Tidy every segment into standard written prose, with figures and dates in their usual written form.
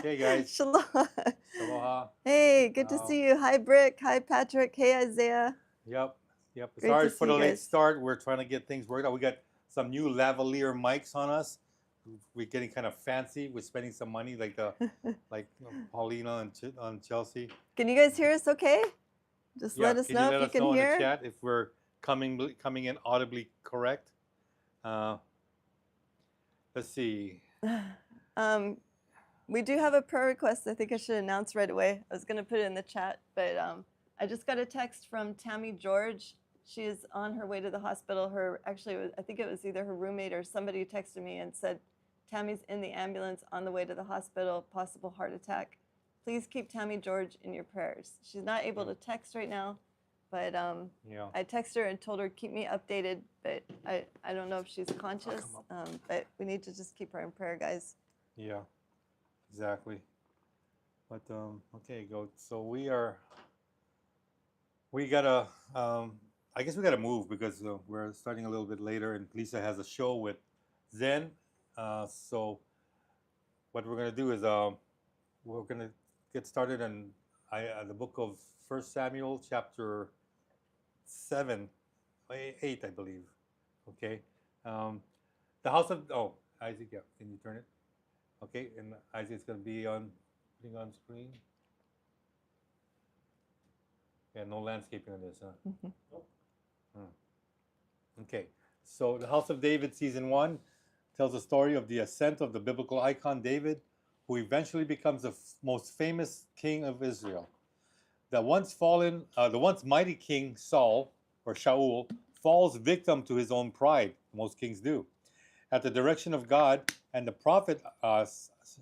Hey guys, Shalom. aloha. Hey, good to Uh, see you. Hi, Brick. Hi, Patrick. Hey, Isaiah. yep, yep. Great Sorry to for see the you late guys. start. We're trying to get things worked out. We got some new lavalier mics on us. We're getting kind of fancy. We're spending some money, Paulina and on Chelsea. Can you guys hear us okay? Just Yeah, let us can you know if let you us can know in the hear. chat if we're coming in audibly correct? Uh, let's see. Um, we do have a prayer request I think I should announce right away. I was going to put it in the chat, but I just got a text from Tammy George. She is on her way to the hospital. I think it was either her roommate or somebody texted me and said, Tammy's in the ambulance on the way to the hospital, possible heart attack. Please keep Tammy George in your prayers. She's not able to text right now, but Yeah, I texted her and told her keep me updated, but I don't know if she's conscious, but we need to just keep her in prayer, guys. yeah, exactly. But okay, go. So we gotta. I guess we gotta move because we're starting a little bit later, and Lisa has a show with Zen. So what we're gonna do is we're gonna get started on the book of First Samuel, chapter 7, 8, I believe. Okay. Um, the house of Isaac. Yeah, can you turn it? Okay, and Isaac's gonna be on putting on screen. Yeah, no landscaping on this, huh? Hmm. Okay, so the House of David season 1 tells the story of the ascent of the biblical icon David, who eventually becomes the most famous king of Israel. The once mighty king Saul, or Shaul, falls victim to his own pride. Most kings do. At the direction of God, and the prophet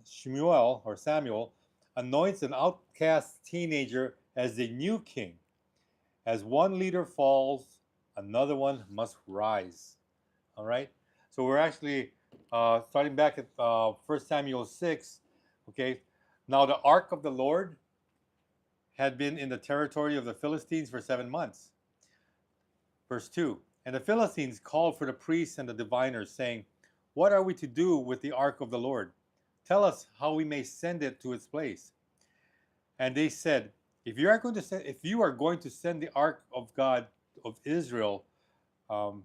Shemuel or Samuel anoints an outcast teenager as the new king. As one leader falls, another one must rise. All right. So we're actually starting back at 1 Samuel 6. Okay. Now the ark of the Lord had been in the territory of the Philistines for 7 months. Verse 2. And the Philistines called for the priests and the diviners, saying, what are we to do with the ark of the Lord? Tell us how we may send it to its place. And they said, if you are going to send the ark of God of Israel um,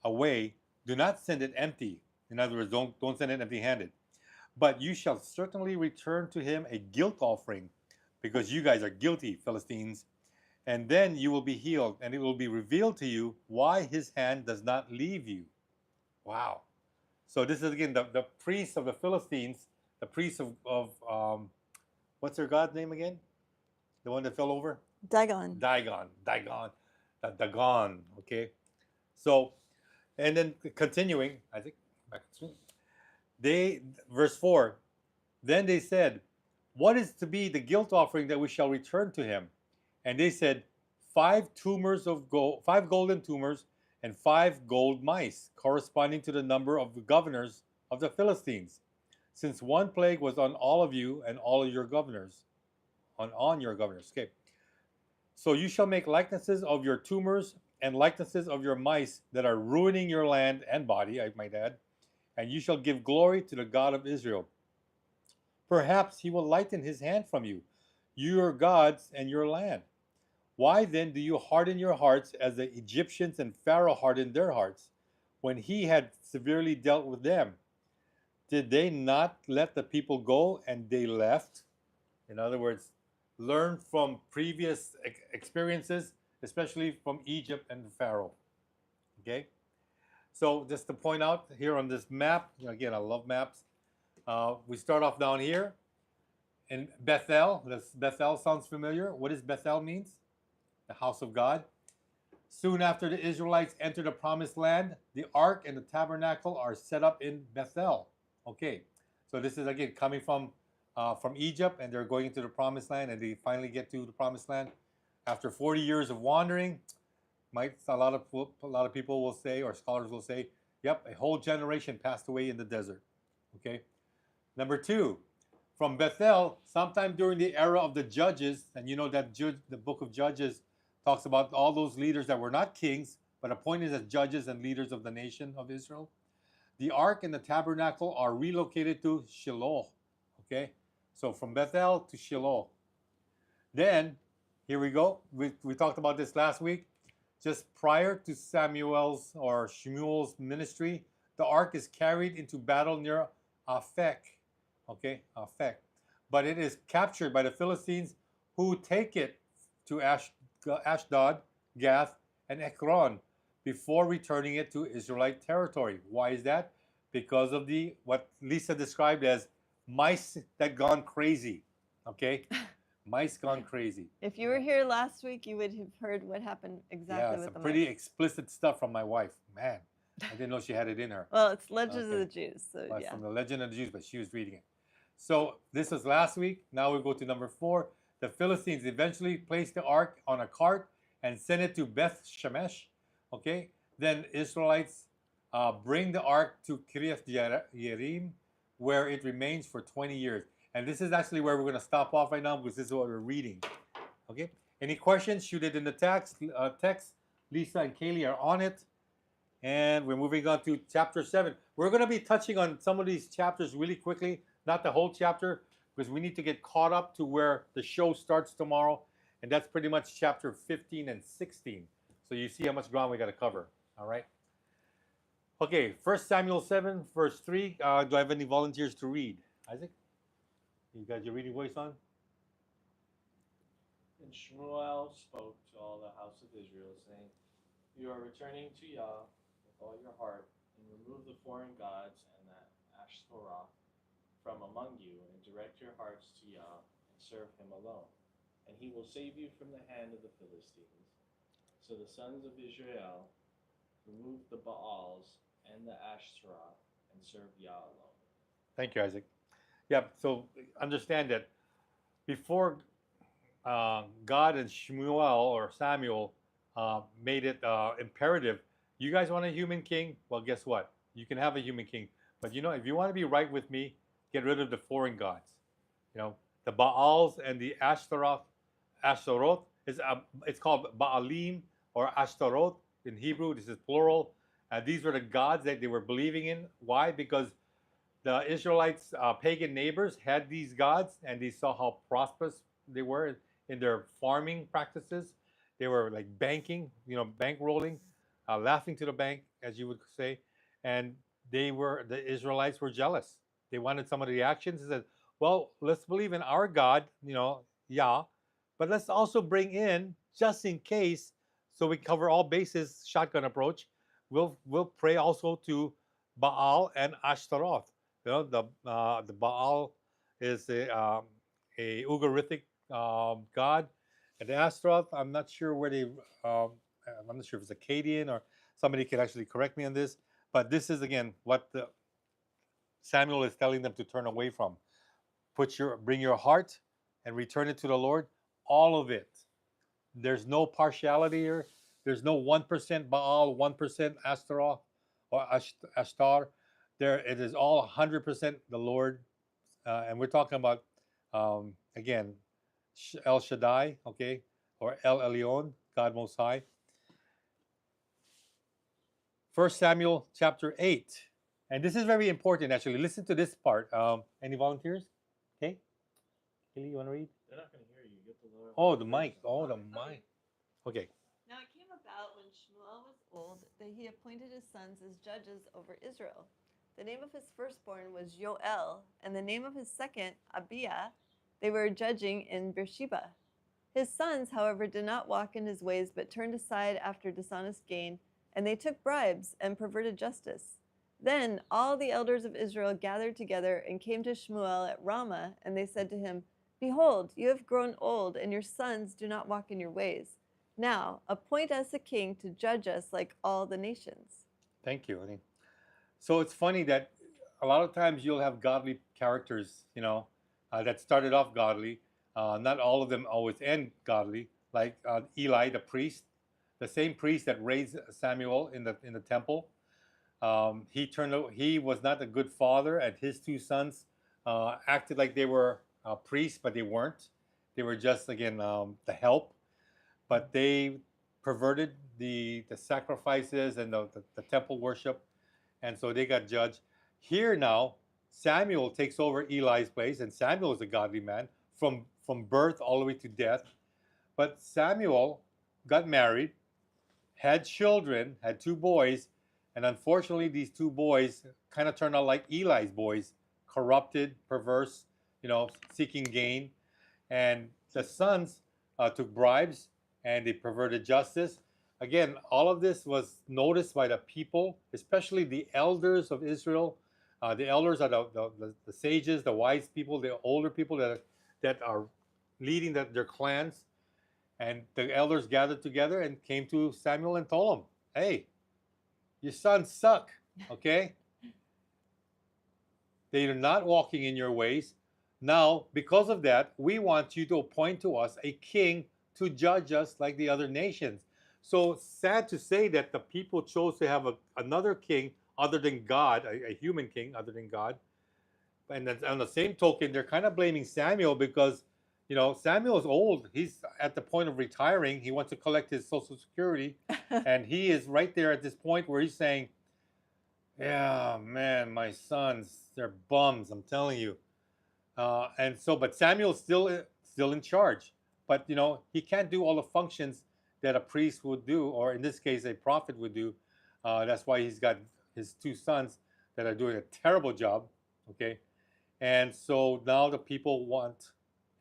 away, do not send it empty. In other words, don't send it empty-handed. But you shall certainly return to him a guilt offering, because you guys are guilty, Philistines. And then you will be healed, and it will be revealed to you why his hand does not leave you. Wow. So this is again the priests of the Philistines, the priests of what's their god's name again? The one that fell over? Dagon. Dagon, Dagon. Okay. So and then continuing, I think they verse 4. Then they said, what is to be the guilt offering that we shall return to him? And they said, five golden tumors and 5 gold mice, corresponding to the number of the governors of the Philistines, since one plague was on all of you and all of your governors, on your governors. Okay. So you shall make likenesses of your tumors and likenesses of your mice that are ruining your land and body, I might add, and you shall give glory to the God of Israel. Perhaps he will lighten his hand from you, your gods, and your land. Why then do you harden your hearts as the Egyptians and Pharaoh hardened their hearts when he had severely dealt with them? Did they not let the people go and they left? In other words, learn from previous experiences, especially from Egypt and Pharaoh. Okay? So, just to point out here on this map, again, I love maps. We start off down here in Bethel. Bethel sounds familiar. What does Bethel means? The house of God. Soon after the Israelites enter the promised land, the ark and the tabernacle are set up in Bethel. Okay, so this is again coming from Egypt, and they're going into the promised land, and they finally get to the promised land after 40 years of wandering. A lot of people will say, or scholars will say, yep, a whole generation passed away in the desert. Okay, number two, from Bethel, sometime during the era of the judges, and you know that the book of Judges talks about all those leaders that were not kings, but appointed as judges and leaders of the nation of Israel. The ark and the tabernacle are relocated to Shiloh. Okay, So from Bethel to Shiloh. Then, here we go. We talked about this last week. Just prior to Samuel's or Shmuel's ministry, the ark is carried into battle near Aphek. Okay, Aphek. But it is captured by the Philistines who take it to Ashdod, Gath, and Ekron before returning it to Israelite territory. Why is that? Because of the what Lisa described as mice that gone crazy. Okay? Mice gone crazy. If you were here last week, you would have heard what happened exactly Yeah, with some the pretty mice. explicit stuff from my wife. Man, I didn't know she had it in her. Well, it's Legends of Okay. the Jews, so But yeah. from the Legend of the Jews, but she was reading it. So this was last week. Now we go to number 4. The Philistines eventually placed the ark on a cart and sent it to Beth Shemesh. Okay. Then Israelites bring the ark to Kiriath Yearim, where it remains for 20 years. And this is actually where we're going to stop off right now because this is what we're reading. Okay. Any questions? Shoot it in the text. Lisa and Kaylee are on it. And we're moving on to chapter 7. We're going to be touching on some of these chapters really quickly, not the whole chapter, because we need to get caught up to where the show starts tomorrow. And that's pretty much chapter 15 and 16. So you see how much ground we got to cover. All right. Okay, 1 Samuel 7, verse 3. Do I have any volunteers to read? Isaac? You got your reading voice on? And Shmuel spoke to all the house of Israel, saying, You are returning to Yah with all your heart, and remove the foreign gods and the Ashtoreth from among you, and direct your hearts to Yah, and serve him alone. And he will save you from the hand of the Philistines. So the sons of Israel removed the Baals and the Ashtoreth, and served Yah alone. Thank you, Isaac. Yeah, so understand that before God and Shmuel or Samuel made it imperative, you guys want a human king? Well, guess what? You can have a human king. But you know, if you want to be right with me, get rid of the foreign gods. You know, the Baals and the Ashtaroth is it's called Baalim or Ashtaroth in Hebrew. This is plural. These were the gods that they were believing in. Why? Because the Israelites' pagan neighbors had these gods, and they saw how prosperous they were in their farming practices. They were like banking, you know, bankrolling, laughing to the bank, as you would say. And the Israelites were jealous. They wanted some of the actions. They said, well, let's believe in our God, you know, Yah, but let's also bring in, just in case, so we cover all bases, shotgun approach, we'll pray also to Baal and Ashtaroth. You know, the Baal is a Ugaritic god, and the Ashtaroth, I'm not sure where they. I'm not sure if it's Akkadian or somebody can actually correct me on this. But this is again what Samuel is telling them to turn away from. Bring your heart and return it to the Lord. All of it. There's no partiality here. There's no 1% Baal, 1% Ashtaroth or Ashtar. There, it is all 100% the Lord, and we're talking about again El Shaddai, okay, or El Elyon, God Most High. 1 Samuel chapter 8, and this is very important actually. Listen to this part. Any volunteers? Okay, Kelly, you want to read? They're not going to hear you. Get the lower. Oh, the mic. Oh, the mic. Okay. Now it came about when Shmuel was old that he appointed his sons as judges over Israel. The name of his firstborn was Yoel, and the name of his second, Abiah. They were judging in Beersheba. His sons, however, did not walk in his ways, but turned aside after dishonest gain, and they took bribes and perverted justice. Then all the elders of Israel gathered together and came to Shmuel at Ramah, and they said to him, Behold, you have grown old, and your sons do not walk in your ways. Now, appoint us a king to judge us like all the nations. Thank you, honey. So it's funny that a lot of times you'll have godly characters, you know, that started off godly. Not all of them always end godly. Like Eli, the priest, the same priest that raised Samuel in the temple. He was not a good father, and his two sons acted like they were priests, but they weren't. They were just again the help, but they perverted the sacrifices and the temple worship, and so they got judged. Here now, Samuel takes over Eli's place, and Samuel is a godly man from birth all the way to death. But Samuel got married, had children, had two boys, and unfortunately, these two boys kind of turned out like Eli's boys, corrupted, perverse, seeking gain. And the sons took bribes and they perverted justice. Again, all of this was noticed by the people, especially the elders of Israel. The elders are the sages, the wise people, the older people that are leading their clans. And the elders gathered together and came to Samuel and told him, hey, your sons suck, okay? They are not walking in your ways. Now, because of that, we want you to appoint to us a king to judge us like the other nations. So sad to say that the people chose to have another king other than God, a human king other than God. And then on the same token, they're kind of blaming Samuel because, Samuel's old. He's at the point of retiring. He wants to collect his Social Security. And he is right there at this point where he's saying, yeah, man, my sons, they're bums, I'm telling you. But Samuel's still in charge. But, he can't do all the functions that a priest would do, or in this case, a prophet would do. That's why he's got his two sons that are doing a terrible job, okay? And so now the people want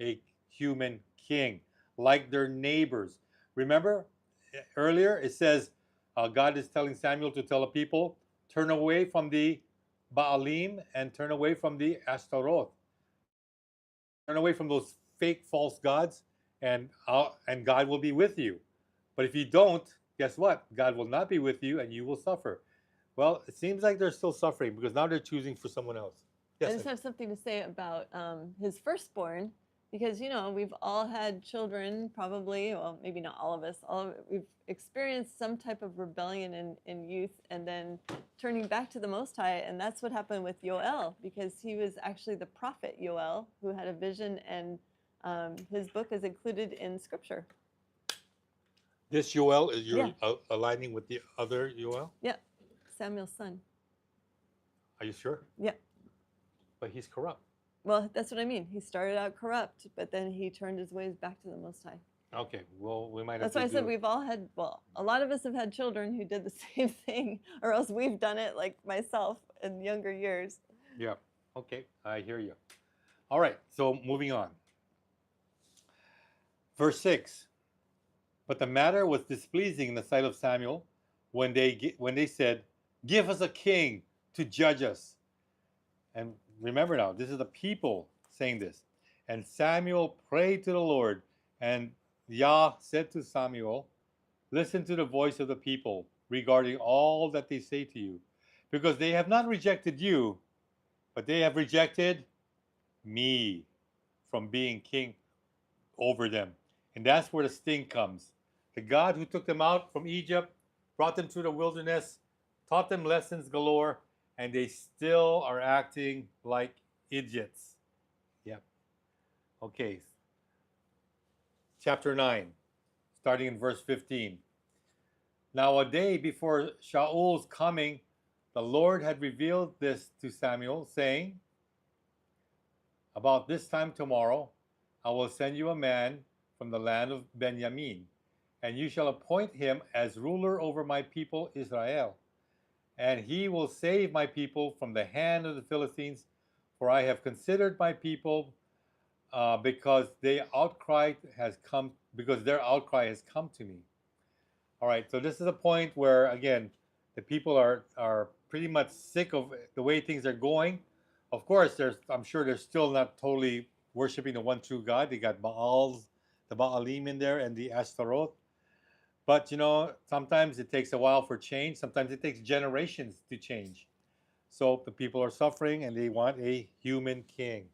a human king, like their neighbors. Remember, earlier it says, God is telling Samuel to tell the people, turn away from the Baalim and turn away from the Ashtaroth. Turn away from those fake false gods, and God will be with you. But if you don't, guess what? God will not be with you and you will suffer. Well, it seems like they're still suffering because now they're choosing for someone else. I just have something to say about his firstborn, because we've all had children, probably. Well, maybe not all of us. We've experienced some type of rebellion in youth, and then turning back to the Most High, and that's what happened with Yoel, because he was actually the prophet Yoel who had a vision, and his book is included in Scripture. This Yoel is aligning with the other Yoel? Yeah, Samuel's son. Are you sure? Yeah. But he's corrupt. Well, that's what I mean. He started out corrupt, but then he turned his ways back to the Most High. Okay, well, we might have That's to why I said we've all had, a lot of us have had children who did the same thing, or else we've done it, like myself in younger years. Yeah, okay, I hear you. All right, so moving on. Verse 6. But the matter was displeasing in the sight of Samuel when they said, give us a king to judge us. And remember now, this is the people saying this. And Samuel prayed to the Lord, and Yah said to Samuel, listen to the voice of the people regarding all that they say to you, because they have not rejected you, but they have rejected me from being king over them. And that's where the sting comes. The God who took them out from Egypt, brought them through the wilderness, taught them lessons galore, and they still are acting like idiots. Yep. Okay. Chapter 9, starting in verse 15. Now a day before Shaul's coming, the Lord had revealed this to Samuel, saying, about this time tomorrow, I will send you a man from the land of Benjamin, and you shall appoint him as ruler over my people Israel. And he will save my people from the hand of the Philistines, for I have considered my people, because their outcry has come to me. All right, so this is a point where, again, the people are pretty much sick of the way things are going. Of course, I'm sure they're still not totally worshiping the one true God. They got Baals, the Baalim in there, and the Ashtaroth. But, sometimes it takes a while for change. Sometimes it takes generations to change. So the people are suffering and they want a human king.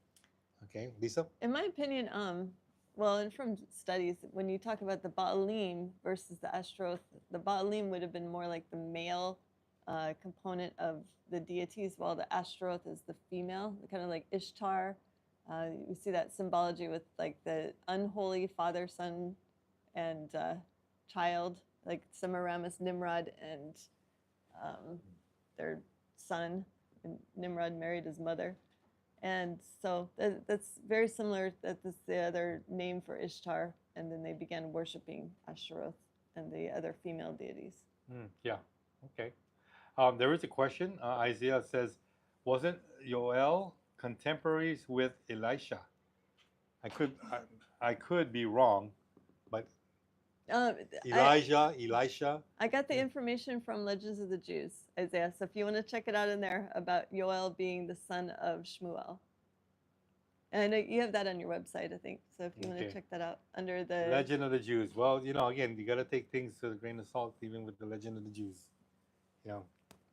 Okay, Lisa? In my opinion, and from studies, when you talk about the Baalim versus the Ashtaroth, the Baalim would have been more like the male component of the deities, while the Ashtaroth is the female, kind of like Ishtar. We see that symbology with like the unholy father, son, and child, like Semiramis, Nimrod, and their son. And Nimrod married his mother. And so that's very similar. That's the other name for Ishtar. And then they began worshiping Ashtaroth and the other female deities. Yeah. Okay. There is a question. Isaiah says, wasn't Yoel contemporaries with Elisha? I could be wrong, but Um, Elisha. I got the information from Legends of the Jews, Isaiah. So if you want to check it out in there about Yoel being the son of Shmuel. And I know you have that on your website, I think. So if you want to Okay. check that out under the Legend of the Jews. Well, again, you got to take things with a grain of salt, even with the Legend of the Jews.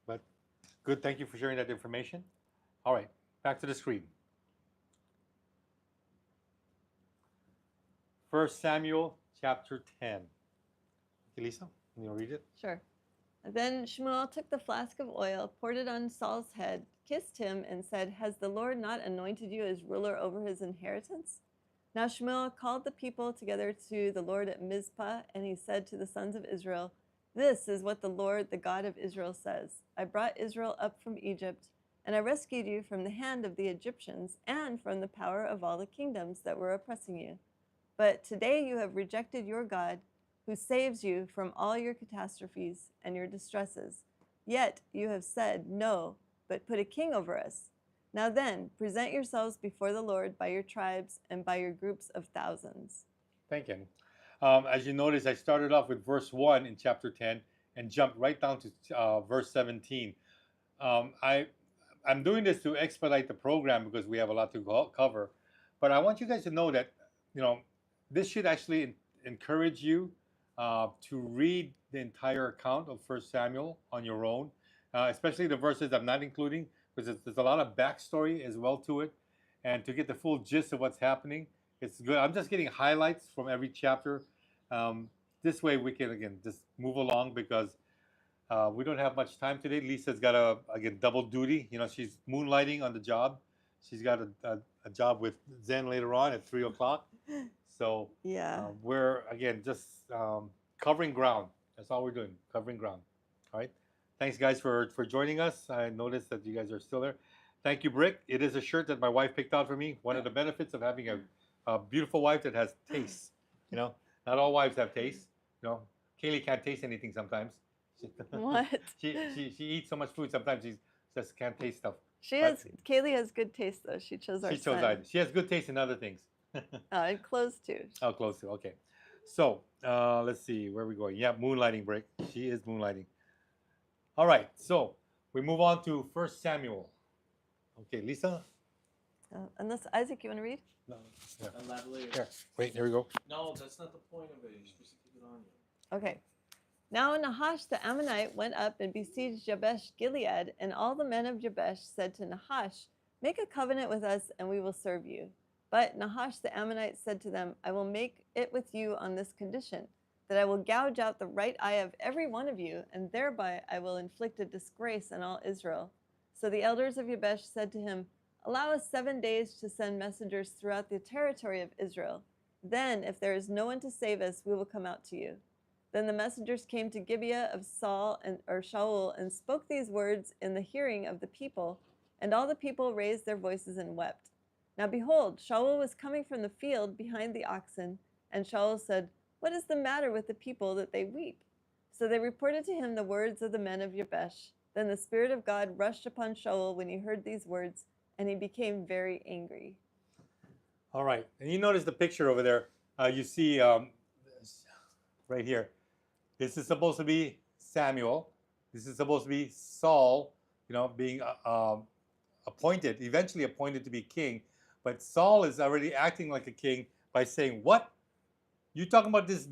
But good. Thank you for sharing that information. All right, back to the screen. 1 Samuel chapter 10. Okay, Lisa, can you read it? Sure. And then Shmuel took the flask of oil, poured it on Saul's head, kissed him, and said, "Has the Lord not anointed you as ruler over his inheritance?" Now Shmuel called the people together to the Lord at Mizpah, and he said to the sons of Israel, "This is what the Lord, the God of Israel, says. I brought Israel up from Egypt, and I rescued you from the hand of the Egyptians and from the power of all the kingdoms that were oppressing you. But today you have rejected your God, who saves you from all your catastrophes and your distresses. Yet you have said, 'No, but put a king over us.' Now then, present yourselves before the Lord by your tribes and by your groups of thousands." Thank you. As you notice, I started off with verse 1 in chapter 10 and jumped right down to verse 17. I'm doing this to expedite the program because we have a lot to cover. But I want you guys to know that, this should actually encourage you to read the entire account of 1 Samuel on your own, especially the verses I'm not including, because there's a lot of backstory as well to it. And to get the full gist of what's happening, it's good. I'm just getting highlights from every chapter. This way we can, again, just move along because we don't have much time today. Lisa's got again, double duty. She's moonlighting on the job. She's got a job with Zen later on at 3 o'clock. So Yeah. we're, again, just covering ground. That's all we're doing, covering ground. All right. Thanks, guys, for joining us. I noticed that you guys are still there. Thank you, Brick. It is a shirt that my wife picked out for me. One of the benefits of having a beautiful wife that has taste. Not all wives have taste. Kaylee can't taste anything sometimes. What? She eats so much food sometimes she just can't taste stuff. Kaylee has good taste, though. She chose our She chose son. that. She has good taste in other things. And clothes, too. Oh, close to. Okay. So let's see where we're going. Yeah, moonlighting, Brick. She is moonlighting. All right. So we move on to 1 Samuel. Okay, Lisa. Unless, Isaac, you want to read? No. Yeah. And that later. Here. Wait. There we go. No, that's not the point of it. You're supposed to keep it on you. Okay. Now Nahash the Ammonite went up and besieged Jabesh Gilead, and all the men of Jabesh said to Nahash, "Make a covenant with us, and we will serve you." But Nahash the Ammonite said to them, "I will make it with you on this condition, that I will gouge out the right eye of every one of you, and thereby I will inflict a disgrace on all Israel." So the elders of Jabesh said to him, "Allow us 7 days to send messengers throughout the territory of Israel. Then, if there is no one to save us, we will come out to you." Then the messengers came to Gibeah of Shaul and spoke these words in the hearing of the people, and all the people raised their voices and wept. Now behold, Shaul was coming from the field behind the oxen, and Shaul said, "What is the matter with the people that they weep?" So they reported to him the words of the men of Jabesh. Then the Spirit of God rushed upon Shaul when he heard these words, and he became very angry. All right. And you notice the picture over there. You see right here. This is supposed to be Samuel. This is supposed to be Saul, being eventually appointed to be king. But Saul is already acting like a king by saying, "What? You talking about this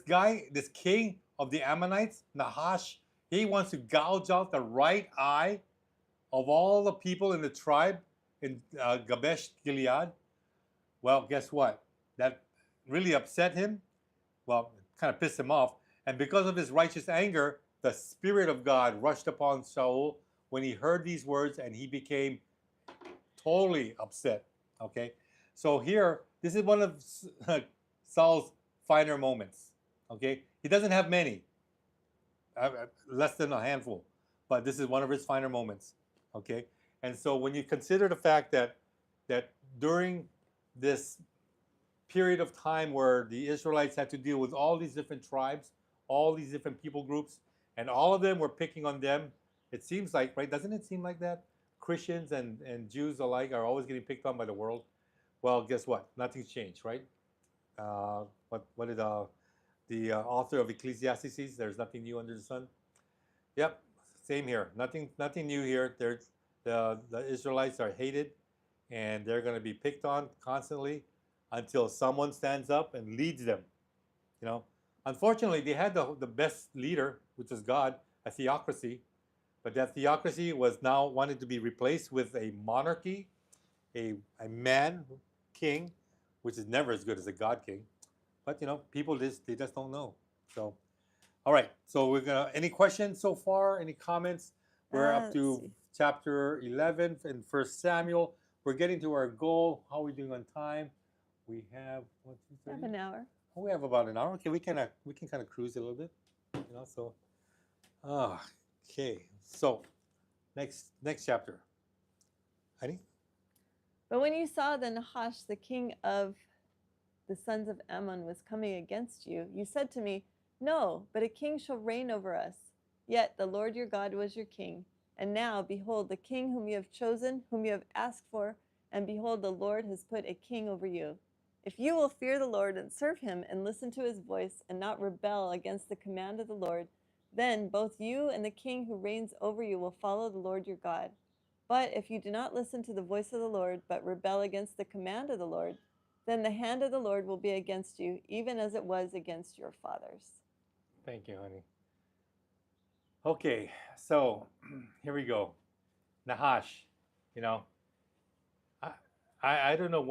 guy, this king of the Ammonites, Nahash? He wants to gouge out the right eye of all the people in the tribe in Jabesh Gilead." Well, guess what? That really upset him. Well, it kind of pissed him off. And because of his righteous anger, the Spirit of God rushed upon Saul when he heard these words, and he became totally upset. Okay? So here, this is one of Saul's finer moments. Okay? He doesn't have many, less than a handful, but this is one of his finer moments. Okay? And so when you consider the fact that that during this period of time where the Israelites had to deal with all these different tribes, all these different people groups, and all of them were picking on them. It seems like, right? Doesn't it seem like that? Christians and Jews alike are always getting picked on by the world. Well, guess what? Nothing's changed, right? What did the author of Ecclesiastes says? There's nothing new under the sun. Yep, same here. Nothing new here. There's the Israelites are hated, and they're going to be picked on constantly until someone stands up and leads them. You know, unfortunately, they had the best leader, which is God, a theocracy, but that theocracy was now wanted to be replaced with a monarchy, a man king, which is never as good as a God king. But people they just don't know. So, all right. So we're gonna. Any questions so far? Any comments? We're up Let's to see. chapter 11 in First Samuel. We're getting to our goal. How are we doing on time? We have what, We have 2:30? an hour. Oh, we have about an hour. Okay, we can kind of cruise a little bit. So, okay. So, next chapter. Heidi? But when you saw that Nahash, the king of the sons of Ammon, was coming against you, you said to me, No, but a king shall reign over us. Yet the Lord your God was your king. And now, behold, the king whom you have chosen, whom you have asked for, and behold, the Lord has put a king over you. If you will fear the Lord and serve him and listen to his voice and not rebel against the command of the Lord, then both you and the king who reigns over you will follow the Lord your God. But if you do not listen to the voice of the Lord, but rebel against the command of the Lord, then the hand of the Lord will be against you, even as it was against your fathers. Thank you, honey. Okay, so here we go. Nahash, you know, I don't know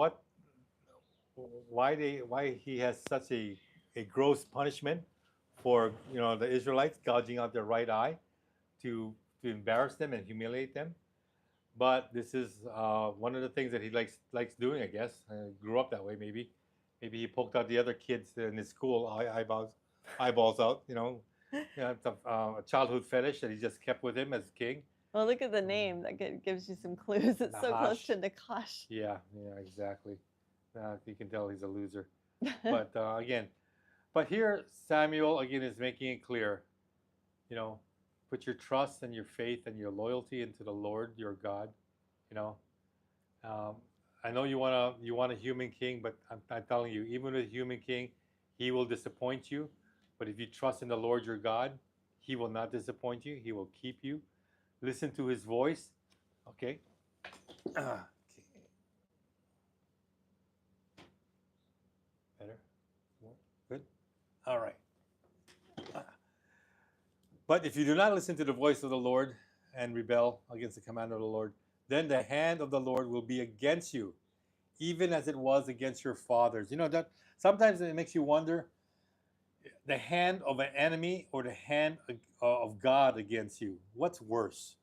why he has such a gross punishment for the Israelites gouging out their right eye to embarrass them and humiliate them. But this is one of the things that he likes doing, I guess. Grew up that way, maybe. Maybe he poked out the other kids in his school eyeballs out. It's a childhood fetish that he just kept with him as king. Well, look at the name. That gives you some clues. It's so close Nahash. to Nakash. Yeah, exactly. You can tell he's a loser. But but here Samuel again is making it clear, put your trust and your faith and your loyalty into the Lord your God. You know, I know you want a human king, but I'm telling you, even with a human king, he will disappoint you. But if you trust in the Lord your God, he will not disappoint you. He will keep you. Listen to his voice. Okay. Okay. Better? More? Good? All right. But if you do not listen to the voice of the Lord and rebel against the command of the Lord, then the hand of the Lord will be against you, even as it was against your fathers. That sometimes it makes you wonder, the hand of an enemy or the hand of God against you. What's worse?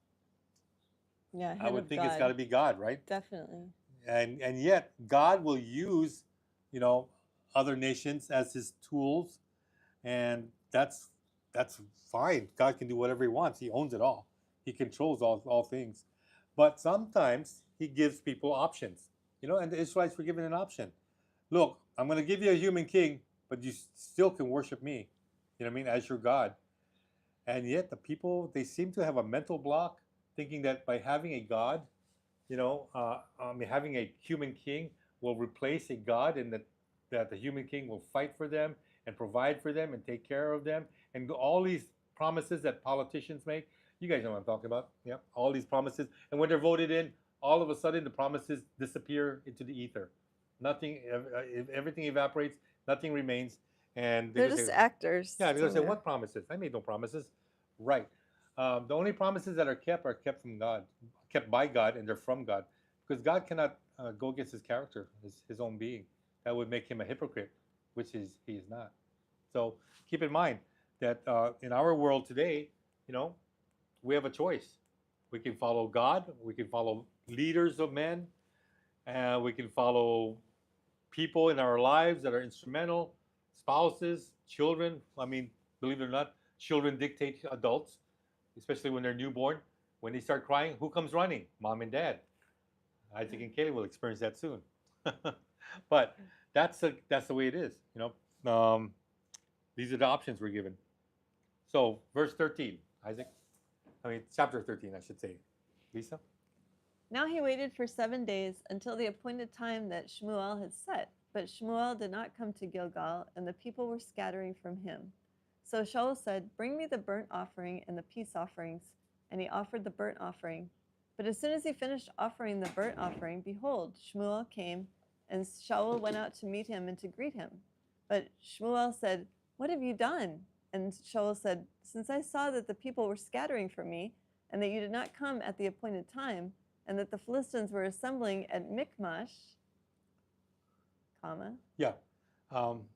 Yeah, I hand would of think God. it's got to be God, right? Definitely. And yet God will use other nations as his tools, and that's fine. God can do whatever he wants. He owns it all. He controls all things. But sometimes he gives people options. And the Israelites were given an option. Look, I'm going to give you a human king, but you still can worship me. You know what I mean? As your God. And yet the people, they seem to have a mental block, thinking that by having a God, having a human king will replace a God, and that the human king will fight for them and provide for them and take care of them, and all these promises that politicians make. You guys know what I'm talking about. Yep, all these promises, and when they're voted in, all of a sudden the promises disappear into the ether. Nothing, everything evaporates. Nothing remains, and They're just actors. yeah, they're going to say, somewhere. what promises? I made no promises. Right. The only promises that are kept from God, kept by God, and they're from God. Because God cannot go against his character, his own being. That would make him a hypocrite, which he is not. So keep in mind that in our world today, we have a choice. We can follow God, we can follow leaders of men, and we can follow people in our lives that are instrumental, spouses, children. I mean, believe it or not, children dictate adults, especially when they're newborn. When they start crying, who comes running? Mom and dad. Isaac and Caleb will experience that soon. But that's the way it is. These are the options we're given. So verse 13, Isaac. I mean chapter 13, I should say. Lisa. Now he waited for 7 days until the appointed time that Shmuel had set. But Shmuel did not come to Gilgal, and the people were scattering from him. So Shaul said, "Bring me the burnt offering and the peace offerings." And he offered the burnt offering. But as soon as he finished offering the burnt offering, behold, Shmuel came, and Shaul went out to meet him and to greet him. But Shmuel said, "What have you done?" And Shaul said, "Since I saw that the people were scattering from me, and that you did not come at the appointed time, and that the Philistines were assembling at Michmash, comma." Yeah. Um,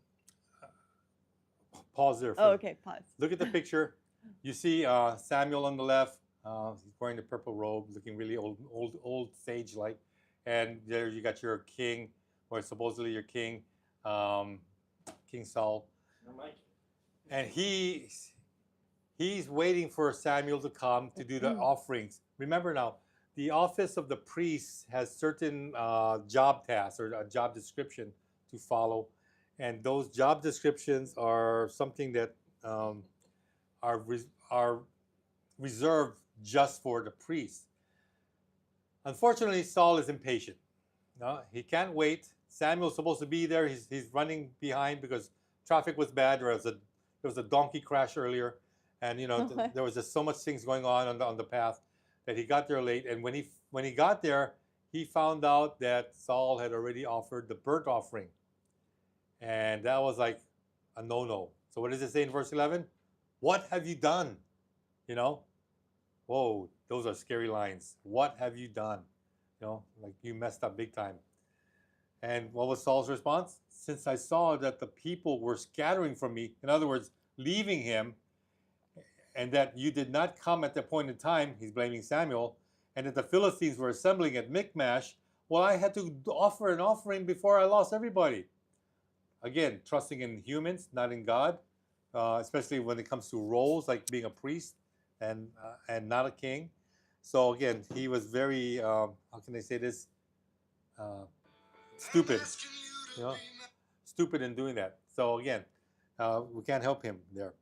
Pause there. Oh, okay, pause. Look at the picture. You see Samuel on the left. He's wearing the purple robe, looking really old sage-like. And there you got your king, or supposedly your king, King Saul. You're my king. And he's waiting for Samuel to come to do the offerings. Remember now, the office of the priest has certain job tasks or a job description to follow. And those job descriptions are something that are reserved just for the priest. Unfortunately, Saul is impatient. No, he can't wait. Samuel's supposed to be there. He's running behind because traffic was bad. There was a donkey crash earlier, and there was just so much things going on the path that he got there late. And when he got there, he found out that Saul had already offered the burnt offering, and that was like a no-no. So what does it say in verse 11? What have you done? Whoa, those are scary lines. What have you done? Like you messed up big time. And what was Saul's response? Since I saw that the people were scattering from me, in other words, leaving him, and that you did not come at the appointed time, he's blaming Samuel, and that the Philistines were assembling at Michmash, well, I had to offer an offering before I lost everybody. Again, trusting in humans, not in God, especially when it comes to roles like being a priest and not a king. So again, he was very, how can I say this? Stupid, stupid in doing that. So again, we can't help him there.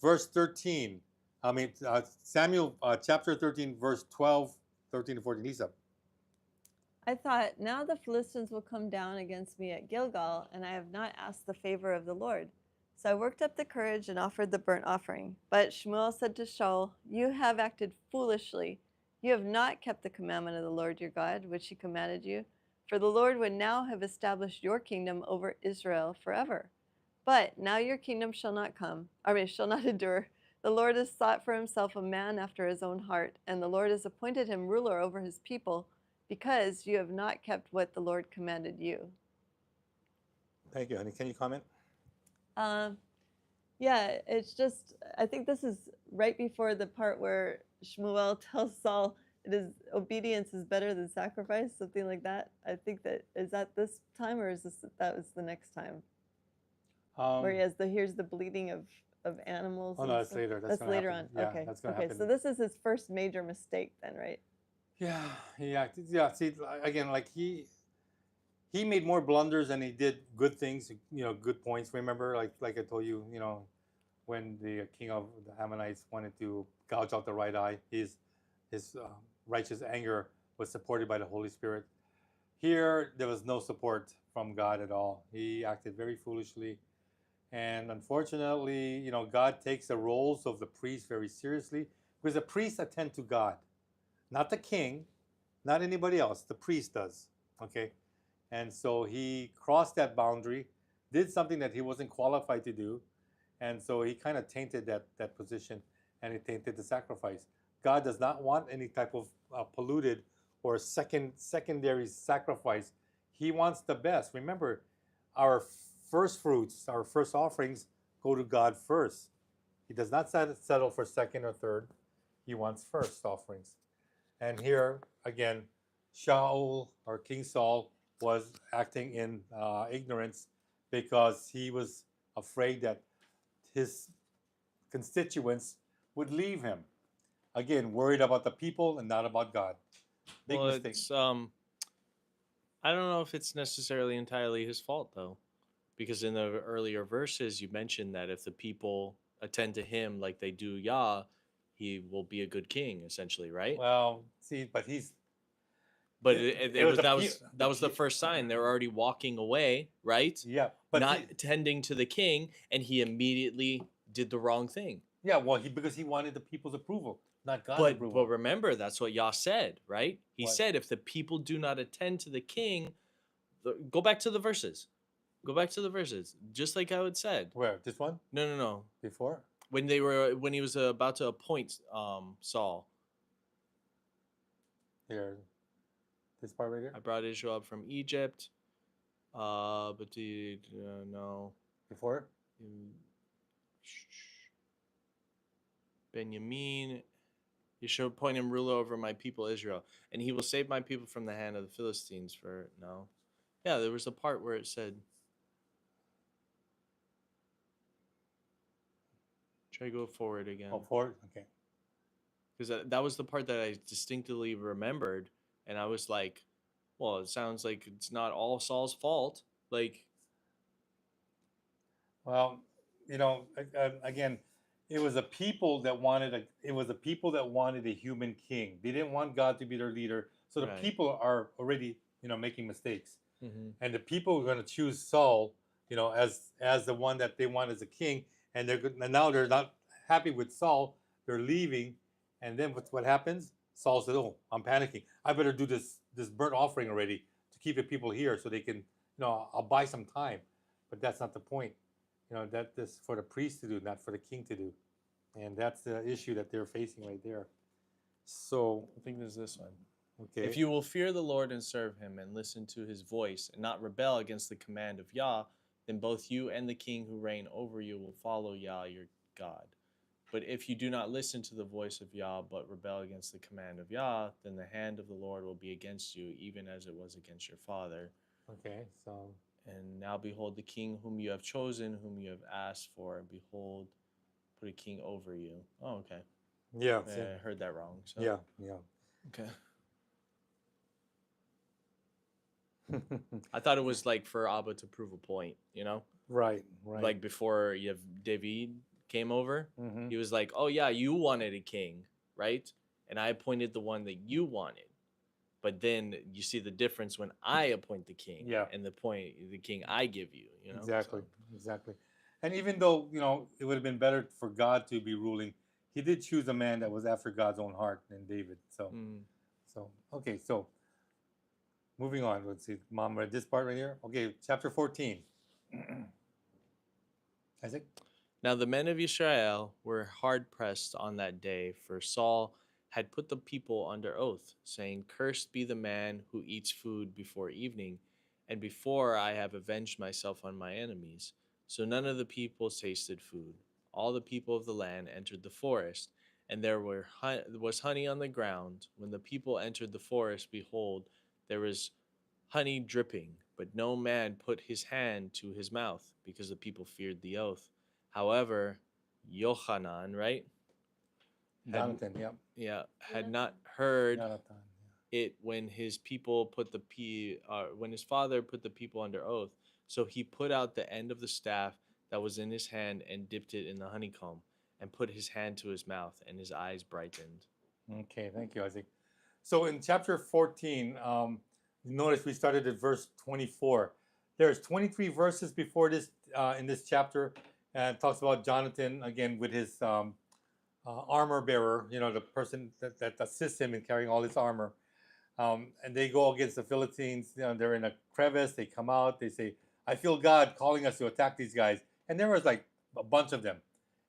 Verse 13, Samuel chapter 13, verse 12, 13 to 14. Lisa. I thought, now the Philistines will come down against me at Gilgal, and I have not asked the favor of the Lord. So I worked up the courage and offered the burnt offering. But Shmuel said to Shaul, "You have acted foolishly. You have not kept the commandment of the Lord your God, which he commanded you. For the Lord would now have established your kingdom over Israel forever. But now your kingdom shall not endure. The Lord has sought for himself a man after his own heart, and the Lord has appointed him ruler over his people, because you have not kept what the Lord commanded you." Thank you, honey. Can you comment? Yeah, it's just, I think this is right before the part where Shmuel tells Saul obedience is better than sacrifice, something like that. I think is that this time, or that was the next time? Where he has here's the bleeding of animals. Oh no, that's later. That's later happen. on. Yeah, okay. That's gonna happen. So this is his first major mistake then, right? Yeah. See, again, like he made more blunders than he did good things. Good points. Remember, like I told you, when the king of the Ammonites wanted to gouge out the right eye, his righteous anger was supported by the Holy Spirit. Here, there was no support from God at all. He acted very foolishly. And unfortunately, God takes the roles of the priest very seriously, because the priests attend to God, not the king, not anybody else. The priest does. Okay? And so he crossed that boundary, did something that he wasn't qualified to do. And so he kind of tainted that position, and he tainted the sacrifice. God does not want any type of polluted or secondary sacrifice. He wants the best. Remember, our first fruits, our first offerings go to God first. He does not settle for second or third. He wants first offerings. And here, again, Shaul, or King Saul, was acting in ignorance because he was afraid that his constituents would leave him. Again, worried about the people and not about God. Big mistake. It's I don't know if it's necessarily entirely his fault though, because in the earlier verses you mentioned that if the people attend to him like they do Yah, he will be a good king, essentially, right? Well, see, but he's But it, it, it it was was a that pe- was that was the first sign. They were already walking away, right? yeah, but Not tending to the king, and he immediately did the wrong thing. yeah, well, because he wanted the people's approval, not God's But approval. remember, that's what Yah said, right? He What? said, if the people do not attend to the king, go back to the verses. Go back to the verses, just like how it said. Where this one No. before? When he was about to appoint Saul, Here, this part right here. I brought Israel up from Egypt. But no. Before? Benjamin, you shall appoint him ruler over my people Israel, and he will save my people from the hand of the Philistines. For no, yeah, there was a part where it said, try to go forward again, Oh, forward. Okay. because that was the part that I distinctly remembered, and I was like, well, it sounds like it's not all Saul's fault. Like, Well, again, it was a people that wanted a human king. They didn't want God to be their leader. So the Right. people are already, making mistakes. mm-hmm. And the people are going to choose Saul, as the one that they want as a king, and now they're not happy with Saul. They're leaving, and then what happens? Saul said, "Oh, I'm panicking. I better do this burnt offering already to keep the people here, so they can, I'll buy some time." But that's not the point. That this for the priest to do, not for the king to do, and that's the issue that they're facing right there. So I think there's this one. okay, If you will fear the Lord and serve him and listen to his voice and not rebel against the command of Yah, then both you and the king who reign over you will follow Yah your God. But if you do not listen to the voice of Yah but rebel against the command of Yah, then the hand of the Lord will be against you, even as it was against your father. okay, so And now behold the king whom you have chosen, whom you have asked for, and behold, put a king over you. Oh, okay. yeah, I heard that wrong. So. yeah. Okay. I thought it was like for Abba to prove a point, Right. Like before you have David came over, Mm-hmm. he was like, "Oh yeah, you wanted a king, right? And I appointed the one that you wanted." But then you see the difference when I appoint the king, Yeah. and the king I give you, Exactly, So, exactly. And even though it would have been better for God to be ruling, He did choose a man that was after God's own heart than David. So, mm. so okay. So, moving on. Let's see. Mom read this part right here. Okay, chapter 14. Isaac. Now the men of Israel were hard pressed on that day, for Saul had put the people under oath, saying, "Cursed be the man who eats food before evening, and before I have avenged myself on my enemies." So none of the people tasted food. All the people of the land entered the forest, and there was honey on the ground. When the people entered the forest, behold, there was honey dripping, but no man put his hand to his mouth, because the people feared the oath. However, Yohanan, right? Jonathan. Yep. Yeah, had not heard Jonathan. it when his people when his father put the people under oath. So he put out the end of the staff that was in his hand and dipped it in the honeycomb, and put his hand to his mouth, and his eyes brightened. Okay, thank you, Isaac. So in chapter 14, notice we started at verse 24. There's 23 verses before this in this chapter, and it talks about Jonathan again with his armor bearer, the person that assists him in carrying all his armor. And they go against the Philistines. They're in a crevice. They come out. They say, "I feel God calling us to attack these guys." And there was like a bunch of them.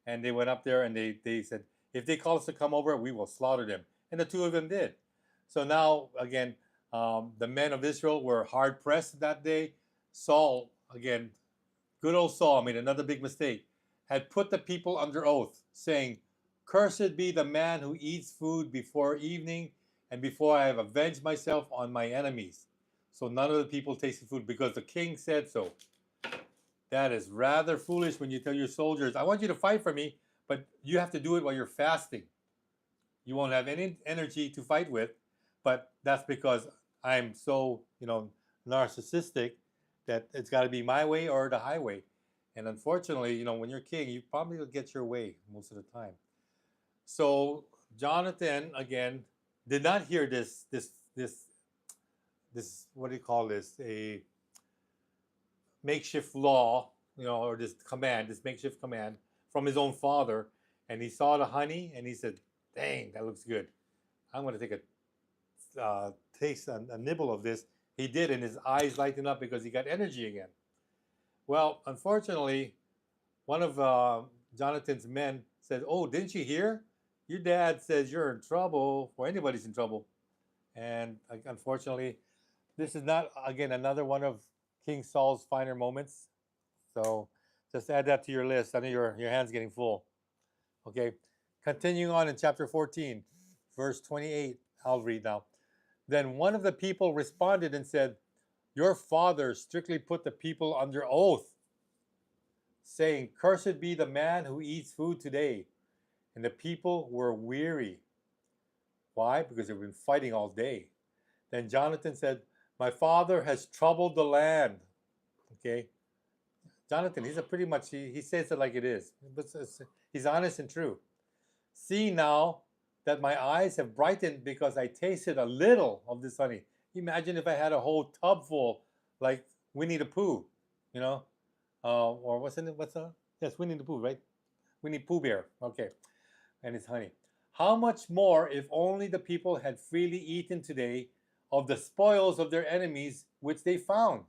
And they went up there and they said, "If they call us to come over, we will slaughter them." And the two of them did. So now, again, the men of Israel were hard pressed that day. Saul, again, good old Saul made another big mistake, had put the people under oath, saying, "Cursed be the man who eats food before evening, and before I have avenged myself on my enemies." So none of the people tasted food because the king said so. That is rather foolish when you tell your soldiers, "I want you to fight for me, but you have to do it while you're fasting. You won't have any energy to fight with, but that's because I'm so, narcissistic that it's got to be my way or the highway. And unfortunately, when you're king, you probably will get your way most of the time. So Jonathan again did not hear this what do you call this, a makeshift law, or this command, this makeshift command from his own father, and he saw the honey and he said, "Dang, that looks good. I'm going to take a taste, a nibble of this." He did, and his eyes lightened up because he got energy again. Well, unfortunately, one of Jonathan's men said, "Oh, didn't you hear? Your dad says you're in trouble, or anybody's in trouble." And unfortunately, this is not, again, another one of King Saul's finer moments. So just add that to your list. I know your hand's getting full. Okay, continuing on in chapter 14, verse 28. I'll read now. Then one of the people responded and said, "Your father strictly put the people under oath, saying, 'Cursed be the man who eats food today.' And the people were weary." Why? Because they've been fighting all day. Then Jonathan said, "My father has troubled the land." Okay. Jonathan, he's a pretty much, he says it like it is. But he's honest and true. "See now that my eyes have brightened because I tasted a little of this honey." Imagine if I had a whole tub full, like Winnie the Pooh, or yes, Winnie the Pooh, right? Winnie Pooh Bear, okay, and his honey. "How much more if only the people had freely eaten today of the spoils of their enemies which they found?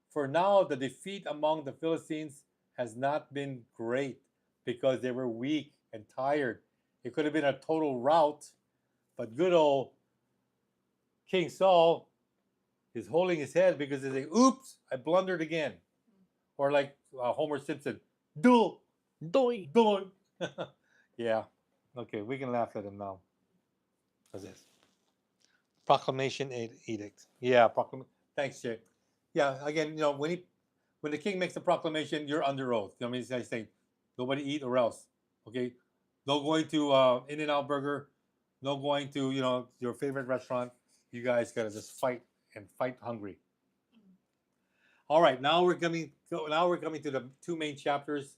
For now the defeat among the Philistines has not been great because they were weak and tired. It could have been a total rout, but good old King Saul is holding his head because he's saying, 'Oops, I blundered again.'" Or like Homer Simpson, "Do, Doi. do." Yeah. Okay, we can laugh at him now. What's this? Proclamation edict. Yeah, proclamation. Thanks, Jay. Yeah, again, when the king makes a proclamation, you're under oath. He's saying, nobody eat or else. Okay, no going to In-N-Out Burger, no going to your favorite restaurant. You guys gotta just fight and fight hungry. All right, now we're coming to the two main chapters.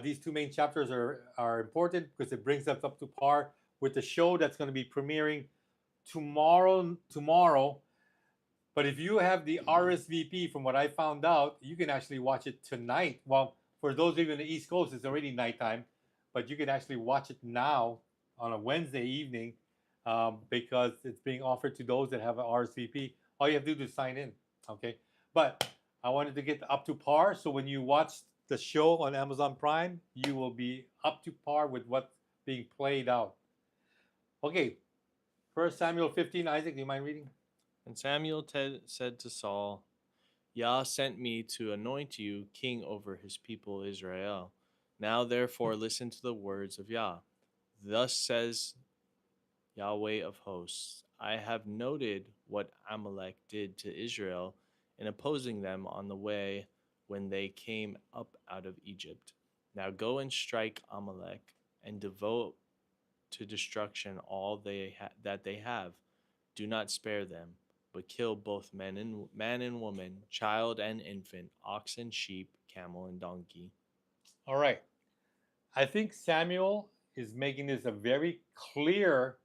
These two main chapters are important because it brings us up to par with the show that's going to be premiering tomorrow. But if you have the RSVP, from what I found out, you can actually watch it tonight. Well, for those of you in the East Coast, it's already nighttime, but you can actually watch it now on a Wednesday evening because it's being offered to those that have an RSVP. All you have to do is sign in, okay? But I wanted to get up to par, so when you watch the show on Amazon Prime, you will be up to par with what's being played out. Okay, 1 Samuel 15, Isaac, do you mind reading? And Samuel said to Saul, "Yah sent me to anoint you king over his people Israel. Now therefore listen to the words of Yah. Thus says Yahweh of hosts, I have noted what Amalek did to Israel in opposing them on the way when they came up out of Egypt. Now go and strike Amalek and devote to destruction all that they have. Do not spare them, but kill both man and woman, child and infant, ox and sheep, camel and donkey." All right. I think Samuel is making this a very clear,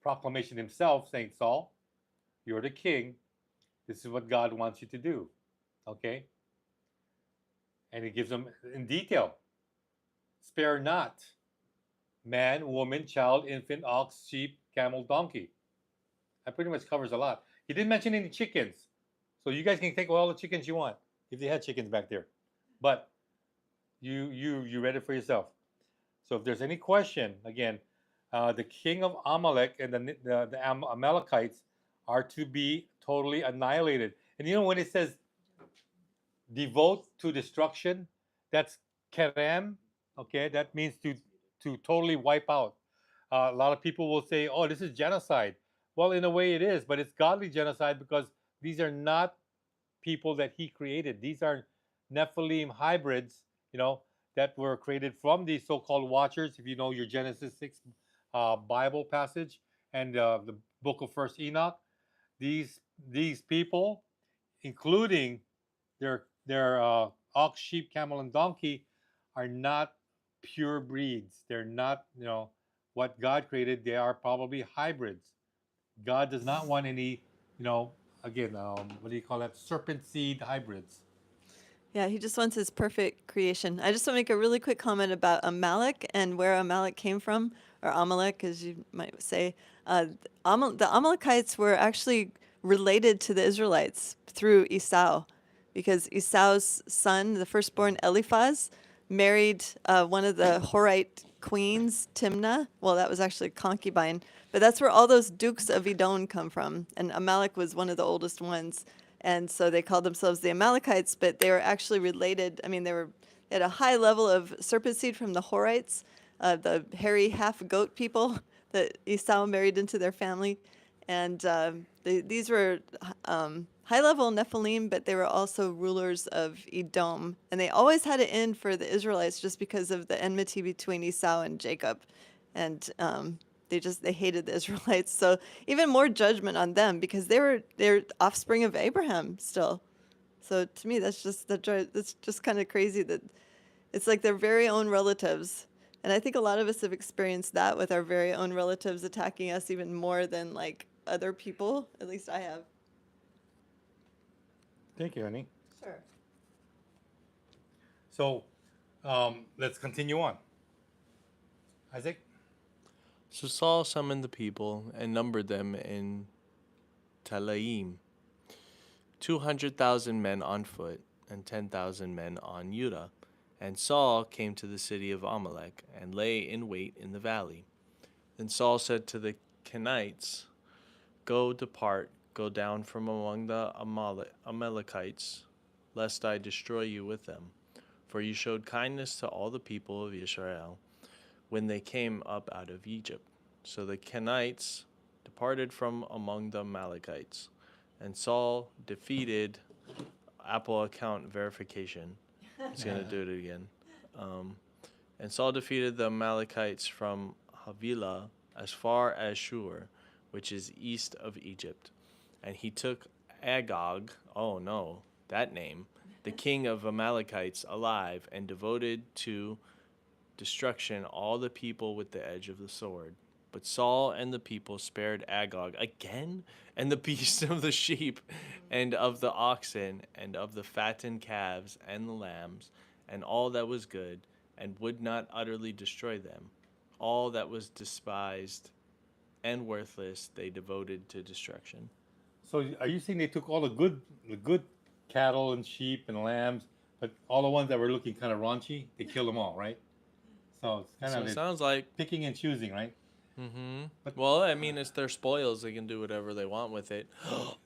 proclamation himself, saying, "Saul, you're the king. This is what God wants you to do." Okay? And he gives them in detail. "Spare not man, woman, child, infant, ox, sheep, camel, donkey." That pretty much covers a lot. He didn't mention any chickens. So you guys can take all the chickens you want if they had chickens back there. But you read it for yourself. So if there's any question, again, the king of Amalek and the Amalekites are to be totally annihilated. And when it says devote to destruction, that's kerem. Okay, that means to totally wipe out. A lot of people will say, "Oh, this is genocide." Well, in a way it is, but it's godly genocide because these are not people that he created. These are Nephilim hybrids, that were created from these so-called watchers, if you know your Genesis 6 Bible passage. and the book of First Enoch, these people, including their ox, sheep, camel, and donkey, are not pure breeds. They're not, what God created. They are probably hybrids. God does not want any, you know, again, what do you call that? Serpent seed hybrids. Yeah, he just wants his perfect creation. I just want to make a really quick comment about Amalek and where Amalek came from, or Amalek, as you might say. The Amalekites were actually related to the Israelites through Esau, because Esau's son, the firstborn Eliphaz, married one of the Horite queens, Timnah. Well, that was actually a concubine, but that's where all those dukes of Edom come from, and Amalek was one of the oldest ones. And so they called themselves the Amalekites, but they were actually related. I mean, they had a high level of serpent seed from the Horites, the hairy half goat people that Esau married into their family. And these were high level Nephilim, but they were also rulers of Edom. And they always had it in for the Israelites just because of the enmity between Esau and Jacob. And they hated the Israelites. So even more judgment on them because they're offspring of Abraham still. So to me, that's just kind of crazy that it's like their very own relatives. And I think a lot of us have experienced that with our very own relatives attacking us even more than like other people. At least I have. Thank you, honey. Sure. So let's continue on. Isaac? So Saul summoned the people and numbered them in Telaim, 200,000 men on foot and 10,000 men on Judah. And Saul came to the city of Amalek and lay in wait in the valley. Then Saul said to the Kenites, depart, go down from among the Amalekites, lest I destroy you with them. For you showed kindness to all the people of Israel when they came up out of Egypt. So the Kenites departed from among the Amalekites, and Saul defeated Apple account verification. He's going to do it again. And Saul defeated the Amalekites from Havilah as far as Shur, which is east of Egypt. And he took Agag, oh no, that name, the king of Amalekites, alive, and devoted to destruction all the people with the edge of the sword. But Saul and the people spared Agag again, and the beasts of the sheep, and of the oxen, and of the fattened calves and the lambs, and all that was good, and would not utterly destroy them. All that was despised and worthless they devoted to destruction. So are you saying they took all the good cattle and sheep and lambs, but all the ones that were looking kind of raunchy, they killed them all, right? So it's kind So of it sounds like, picking and choosing, right? But, well, I mean, it's their spoils. They can do whatever they want with it.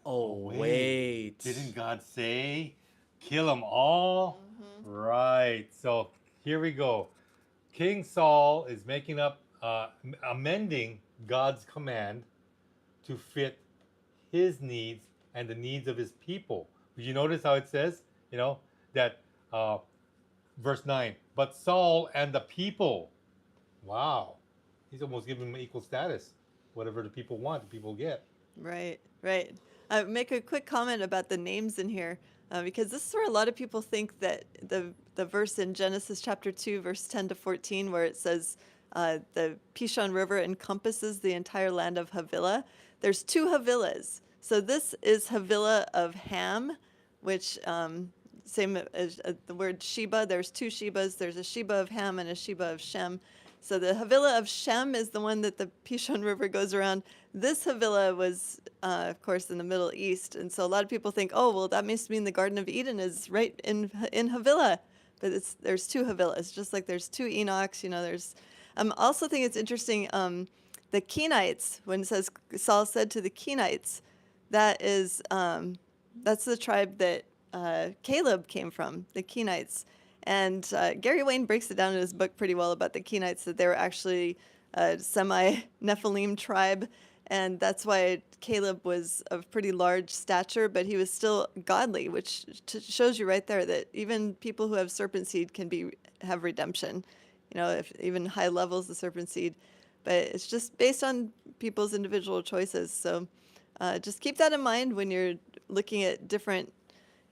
Oh, wait. Didn't God say, kill them all? Right. So here we go. King Saul is making up, amending God's command to fit his needs and the needs of his people. Did you notice how it says, that verse 9, but Saul and the people. Wow. He's almost giving them equal status. Whatever the people want, the people get. Right, right. Make a quick comment about the names in here, because this is where a lot of people think that the verse in Genesis chapter 2, verse 10 to 14, where it says the Pishon River encompasses the entire land of Havilah. There's two Havilahs. So this is Havilah of Ham, which same as the word Sheba. There's two Shebas. There's a Sheba of Ham and a Sheba of Shem. So the Havilah of Shem is the one that the Pishon River goes around. This Havilah was, of course, in the Middle East. And so a lot of people think, oh, well, that must mean the Garden of Eden is right in Havilah. But there's two Havilahs, just like there's two Enochs. There's also think it's interesting, the Kenites, when it says Saul said to the Kenites, that's the tribe that Caleb came from, the Kenites. And Gary Wayne breaks it down in his book pretty well about the Kenites, that they were actually a semi-Nephilim tribe. And that's why Caleb was of pretty large stature, but he was still godly, which shows you right there that even people who have serpent seed can have redemption. If even high levels of serpent seed. But it's just based on people's individual choices. So just keep that in mind when you're looking at different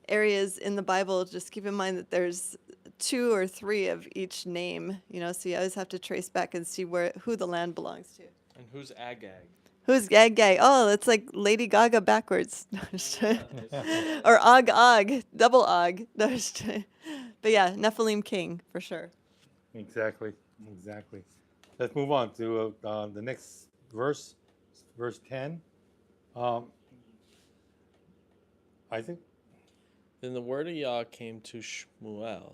areas in the Bible. Just keep in mind that there's 2 or 3 of each name, so you always have to trace back and see who the land belongs to. And who's Agag? Who's Gag? Oh, that's like Lady Gaga backwards. No, just Yeah, kidding. it's- Or Og, double Og. No, just kidding. But yeah, Nephilim king for sure. Exactly. Let's move on to the next verse, verse 10. Um, Isaac? Then the word of Yah came to Shmuel.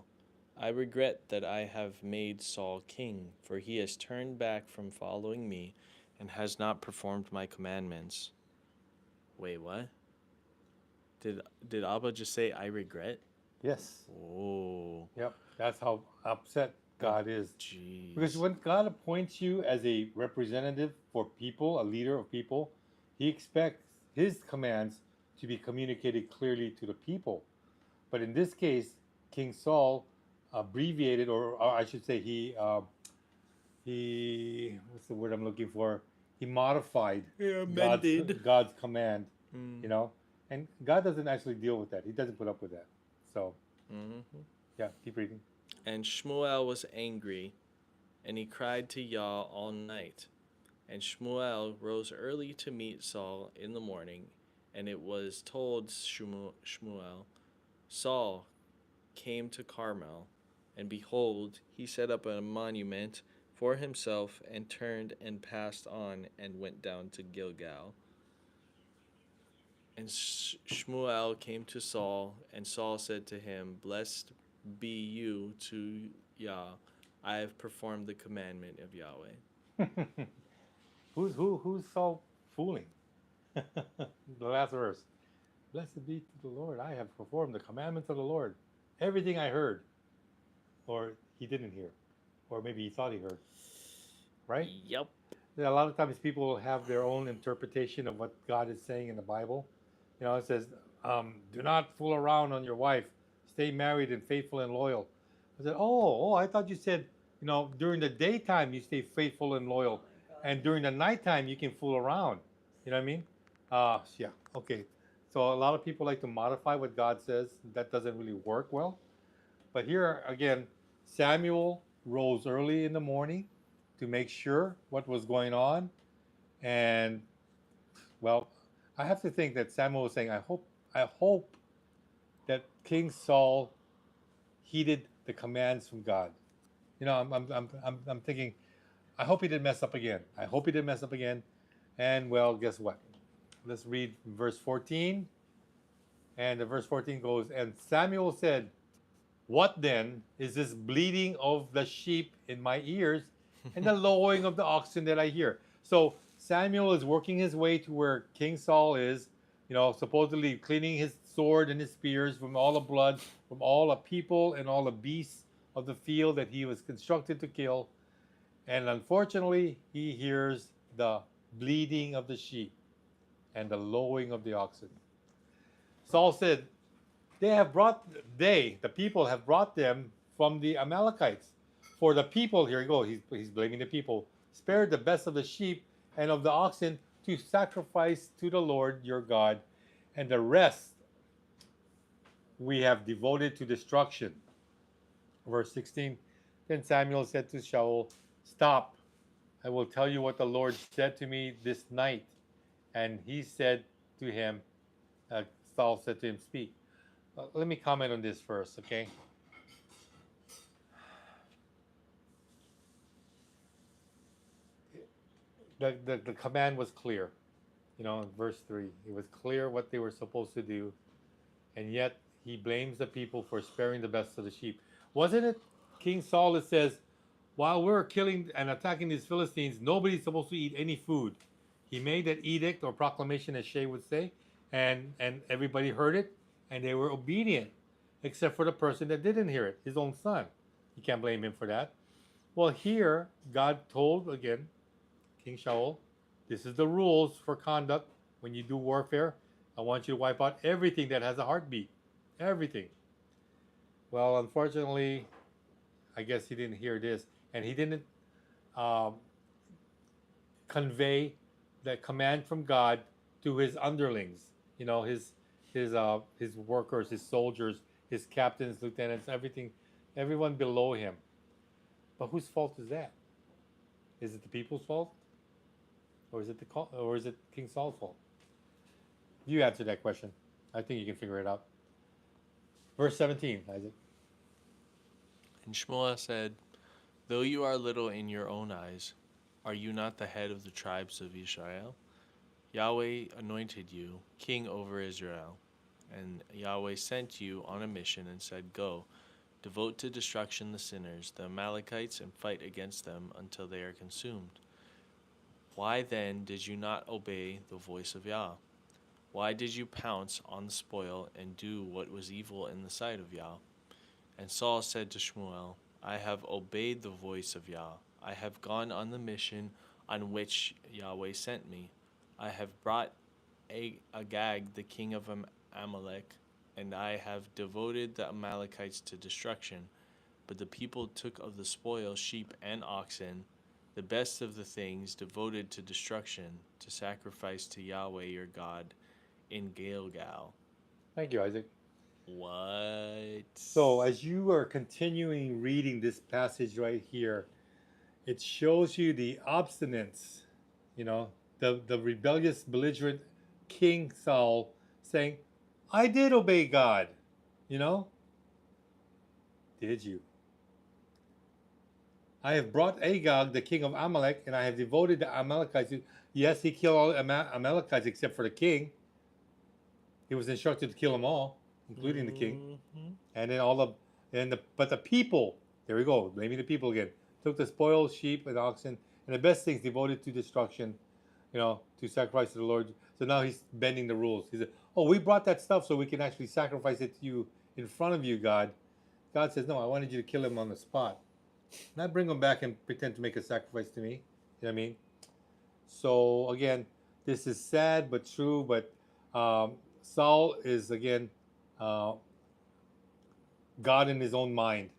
I regret that I have made Saul king, for he has turned back from following me and has not performed my commandments. Wait, what? Did Abba just say I regret? Yes. Oh, Yep. That's how upset God is. jeez. Because when God appoints you as a representative for people, a leader of people, he expects his commands to be communicated clearly to the people. But in this case, King Saul abbreviated, or I should say, he what's the word I'm looking for? He modified God's command, Mm. you know, and God doesn't actually deal with that. He doesn't put up with that. So Mhm. yeah, keep reading. And Shmuel was angry, and he cried to Yah all night. And Shmuel rose early to meet Saul in the morning, and it was told Shmuel, Saul came to Carmel, and behold, he set up a monument for himself, and turned and passed on, and went down to Gilgal. And Shmuel came to Saul, and Saul said to him, Blessed be you to Yah. I have performed the commandment of Yahweh. Who's Saul fooling? The last verse. Blessed be to the Lord. I have performed the commandments of the Lord. Everything I heard, or he didn't hear, or maybe he thought he heard. Right? Yep. A lot of times people have their own interpretation of what God is saying in the Bible. It says, do not fool around on your wife. Stay married and faithful and loyal. I said, I thought you said, during the daytime you stay faithful and loyal. And during the nighttime you can fool around. You know what I mean? Yeah, okay. So a lot of people like to modify what God says. That doesn't really work well. But here again, Samuel rose early in the morning to make sure what was going on. And well, I have to think that Samuel was saying, I hope that King Saul heeded the commands from God. I'm thinking, I hope he didn't mess up again. I hope he didn't mess up again. And well, guess what? Let's read verse 14. And the verse 14 goes, and Samuel said, what then is this bleating of the sheep in my ears and the lowing of the oxen that I hear? So Samuel is working his way to where King Saul is, supposedly cleaning his sword and his spears from all the blood, from all the people and all the beasts of the field that he was constructed to kill. And unfortunately, he hears the bleating of the sheep and the lowing of the oxen. Saul said, the people have brought them from the Amalekites. For the people, here you go, he's blaming the people, spared the best of the sheep and of the oxen to sacrifice to the Lord your God, and the rest we have devoted to destruction. Verse 16, then Samuel said to Shaul, stop, I will tell you what the Lord said to me this night. And he said to him, Saul said to him, speak. Let me comment on this first, okay? The command was clear, in verse 3. It was clear what they were supposed to do, and yet he blames the people for sparing the best of the sheep. Wasn't it King Saul that says, while we're killing and attacking these Philistines, nobody's supposed to eat any food? He made that edict or proclamation, as Shay would say, and everybody heard it, and they were obedient, except for the person that didn't hear it, his own son. You can't blame him for that. Well, here, God told, again, King Shaul, this is the rules for conduct when you do warfare. I want you to wipe out everything that has a heartbeat. Everything. Well, unfortunately, I guess he didn't hear this, and he didn't convey that command from God to his underlings. You know, his workers, his soldiers, his captains, lieutenants, everyone below him. But whose fault is that? Is it the people's fault, or is it King Saul's fault? You answer that question. I think you can figure it out. Verse 17, Isaac. And Shmuel said, "Though you are little in your own eyes, are you not the head of the tribes of Israel? Yahweh anointed you king over Israel, and Yahweh sent you on a mission and said, 'Go, devote to destruction the sinners, the Amalekites, and fight against them until they are consumed.' Why then did you not obey the voice of Yah? Why did you pounce on the spoil and do what was evil in the sight of Yah?" And Saul said to Shmuel, "I have obeyed the voice of Yah. I have gone on the mission on which Yahweh sent me. I have brought Agag, the king of Amalek, and I have devoted the Amalekites to destruction. But the people took of the spoil sheep and oxen, the best of the things devoted to destruction, to sacrifice to Yahweh your God in Gilgal." Thank you, Isaac. What? So, as you are continuing reading this passage right here, it shows you the obstinance, you know, the rebellious, belligerent King Saul saying, I did obey God, you know? Did you? I have brought Agag, the king of Amalek, and I have devoted the Amalekites. Yes, he killed all the Amalekites except for the king. He was instructed to kill them all, including the king. And then but the people, there we go, blaming the people again, took the spoiled sheep and oxen and the best things devoted to destruction, you know, to sacrifice to the Lord. So now he's bending the rules. He said, oh, we brought that stuff so we can actually sacrifice it to you in front of you, God. God says, no, I wanted you to kill him on the spot. Not bring him back and pretend to make a sacrifice to me. You know what I mean? So again, this is sad but true, but Saul is again God in his own mind.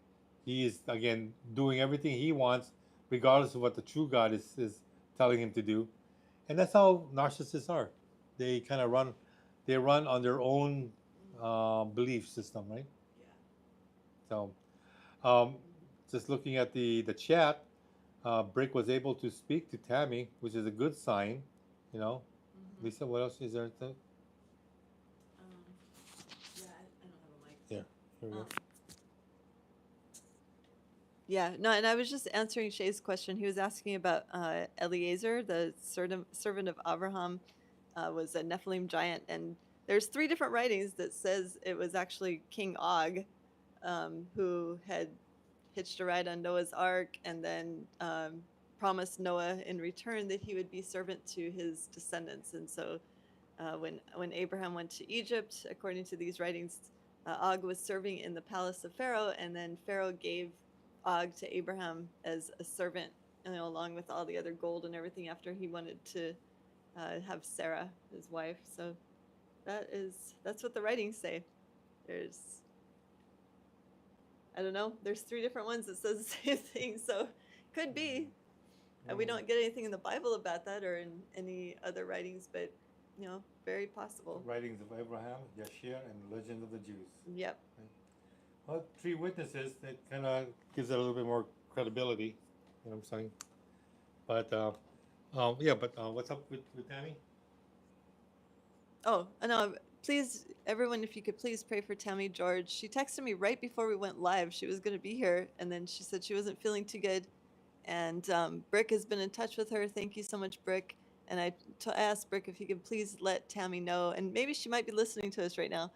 He is again doing everything he wants, regardless of what the true God is telling him to do. And that's how narcissists are. They kind of run on their own belief system, right? Yeah. So just looking at the chat, Brick was able to speak to Tammy, which is a good sign, you know. Mm-hmm. Lisa, what else is there? Yeah, I don't have a mic. Yeah, here we go. Yeah, no, and I was just answering Shay's question. He was asking about Eliezer, the servant of Abraham, was a Nephilim giant, and there's 3 different writings that says it was actually King Og, who had hitched a ride on Noah's Ark, and then promised Noah in return that he would be servant to his descendants. And so, when Abraham went to Egypt, according to these writings, Og was serving in the palace of Pharaoh, and then Pharaoh gave Og to Abraham as a servant, you know, along with all the other gold and everything after he wanted to have Sarah, his wife. So that's what the writings say. I don't know. There's 3 different ones that says the same thing, so could be. We don't get anything in the Bible about that or in any other writings, but you know, very possible. Writings of Abraham, Yashir, and Legend of the Jews. Yep. Well, 3 witnesses, that kind of gives it a little bit more credibility. You know what I'm saying? But yeah. But what's up with Tammy? Oh, no, please, everyone, if you could please pray for Tammy George. She texted me right before we went live. She was going to be here, and then she said she wasn't feeling too good. And Brick has been in touch with her. Thank you so much, Brick. And I asked Brick if he could please let Tammy know, and maybe she might be listening to us right now.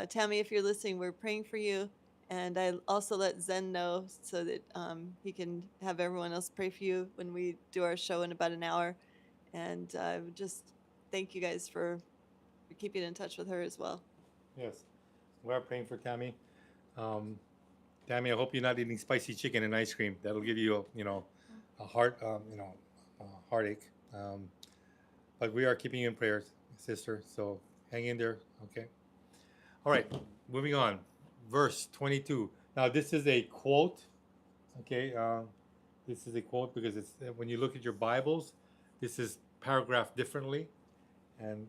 Tammy, if you're listening, we're praying for you. And I also let Zen know so that he can have everyone else pray for you when we do our show in about an hour. And just thank you guys for keeping in touch with her as well. Yes, we are praying for Tammy. Tammy, I hope you're not eating spicy chicken and ice cream. That'll give you a heartache. But we are keeping you in prayers, sister. So hang in there, okay? All right, moving on. Verse 22. Now this is a quote, okay? This is a quote because it's when you look at your Bibles, this is paragraph differently. And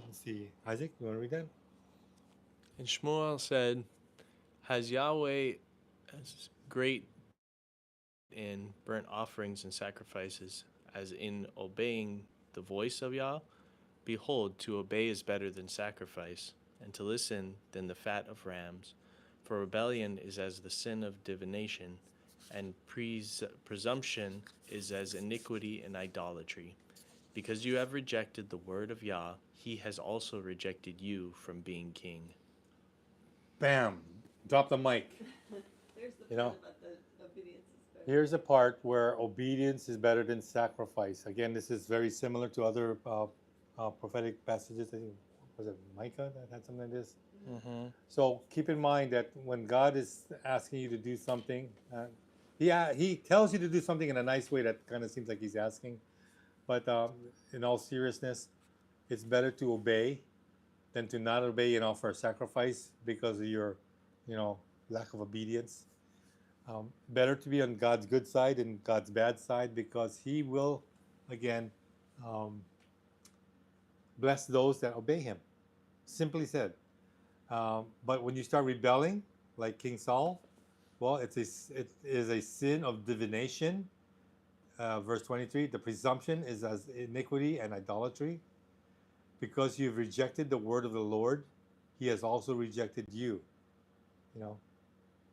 let's see, Isaac, you want to read that? And Shmuel said, "Has Yahweh as great in burnt offerings and sacrifices as in obeying the voice of Yah? Behold, to obey is better than sacrifice, and to listen than the fat of rams. For rebellion is as the sin of divination, and presumption is as iniquity and idolatry. Because you have rejected the word of Yah, he has also rejected you from being king." Bam! Drop the mic. There's the You know, part about the obedience is better. Here's a part where obedience is better than sacrifice. Again, this is very similar to other prophetic passages. I think, was it Micah that had something like this? Mm-hmm. So keep in mind that when God is asking you to do something, he tells you to do something in a nice way that kind of seems like he's asking. But in all seriousness, it's better to obey than to not obey and offer a sacrifice because of your, lack of obedience. Better to be on God's good side than God's bad side because He will, again, bless those that obey Him. Simply said. But when you start rebelling, like King Saul, well, it is a sin of divination. Verse 23, the presumption is as iniquity and idolatry. Because you've rejected the word of the Lord, He has also rejected you.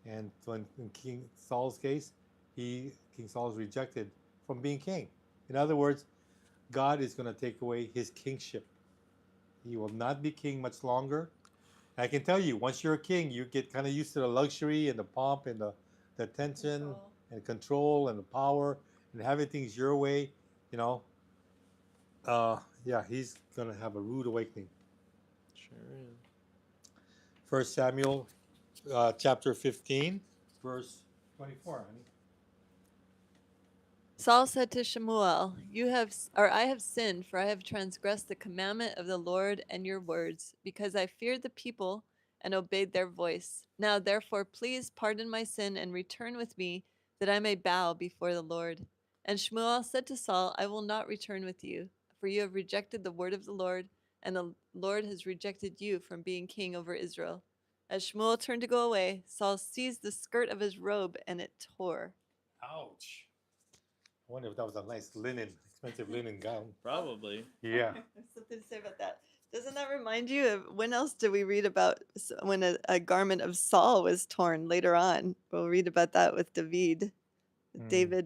And so in King Saul's case, King Saul is rejected from being king. In other words, God is going to take away his kingship. He will not be king much longer. I can tell you, once you're a king, you get kind of used to the luxury and the pomp and the attention and control and the power and having things your way. He's going to have a rude awakening. Sure is. 1 Samuel chapter 15, verse 24. Honey. Saul said to Shemuel, I have sinned, for I have transgressed the commandment of the Lord and your words, because I feared the people and obeyed their voice. Now therefore please pardon my sin and return with me, that I may bow before the Lord. And Shemuel said to Saul, I will not return with you, for you have rejected the word of the Lord, and the Lord has rejected you from being king over Israel. As Shemuel turned to go away, Saul seized the skirt of his robe, and it tore. Ouch. I wonder if that was a nice expensive linen gown. Probably. Yeah. There's something to say about that. Doesn't that remind you of when else do we read about when a garment of Saul was torn later on? We'll read about that with David,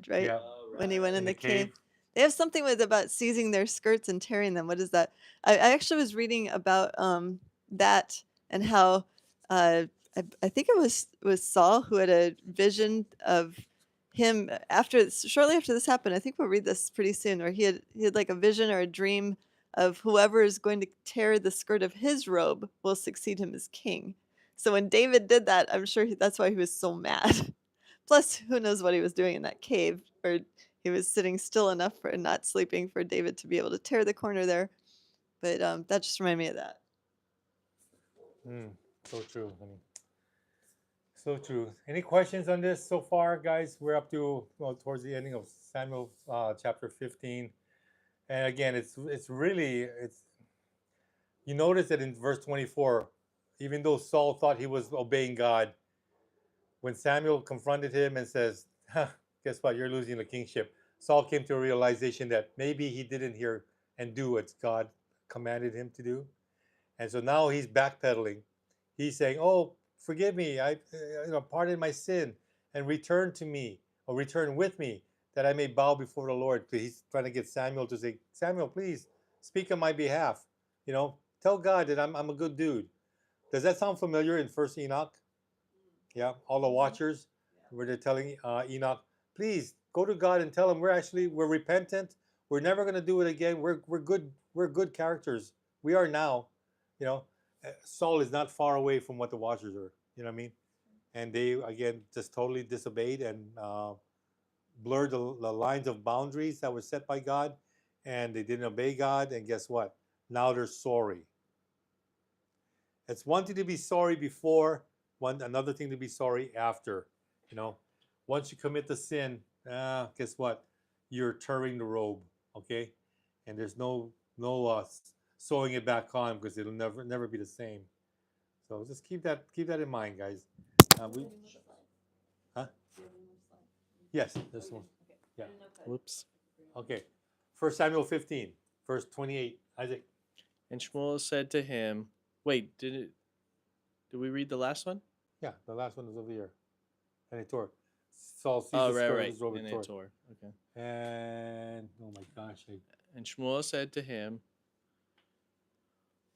right? Yeah. When he went in the cave. cave. They have something about seizing their skirts and tearing them. What is that? I actually was reading about that and how I think it was Saul who had a vision of him shortly after this happened. I think we'll read this pretty soon, where he had like a vision or a dream of whoever is going to tear the skirt of his robe will succeed him as king. So when David did that, I'm sure that's why he was so mad. Plus, who knows what he was doing in that cave, or he was sitting still enough for not sleeping for David to be able to tear the corner there. But that just reminded me of that. So true, honey. So true. Any questions on this so far, guys? We're up to towards the ending of Samuel chapter 15, and again, it's you notice that in verse 24, even though Saul thought he was obeying God, when Samuel confronted him and says, guess what, you're losing the kingship, Saul came to a realization that maybe he didn't hear and do what God commanded him to do. And so now he's backpedaling. He's saying, oh, forgive me, I pardon my sin and return to me, or return with me, that I may bow before the Lord. He's trying to get Samuel to say, Samuel, please speak on my behalf. Tell God that I'm a good dude. Does that sound familiar in First Enoch? Yeah, all the watchers, where they're telling Enoch, please go to God and tell him we're repentant. We're never going to do it again. We're good characters. We are now. Saul is not far away from what the watchers are. You know what I mean? And they again just totally disobeyed and blurred the lines of boundaries that were set by God, and they didn't obey God. And guess what? Now they're sorry. It's one thing to be sorry before, another thing to be sorry after. Once you commit the sin, guess what? You're tearing the robe, okay? and there's no sewing it back on because it'll never be the same. So just keep that in mind, guys. We huh? Yes, there's one. Yeah. Whoops. Okay. 1 Samuel 15, verse 28. Isaac. And Shmuel said to him, "Wait, did we read the last one?" Yeah, the last one is over here. And it tore. Saul sees Oh, the right, skirt of right. his robe And and it tore. tore. Okay. And oh my gosh, And Shmuel said to him,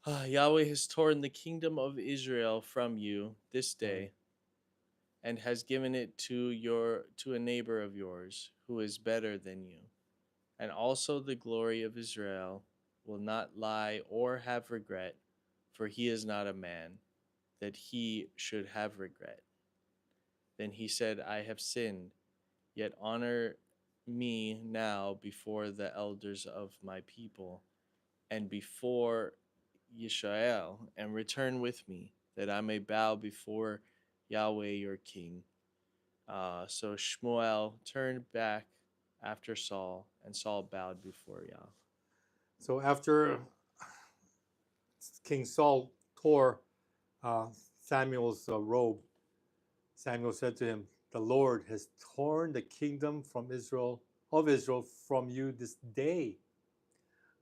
Yahweh has torn the kingdom of Israel from you this day, and has given it to a neighbor of yours who is better than you. And also the glory of Israel will not lie or have regret, for he is not a man, that he should have regret. Then he said, I have sinned, yet honor me now before the elders of my people and before Yisrael, and return with me, that I may bow before Yahweh your king. So Shmuel turned back after Saul, and Saul bowed before Yah. so after King Saul tore Samuel's robe, Samuel said to him, "The Lord has torn the kingdom from Israel from you this day."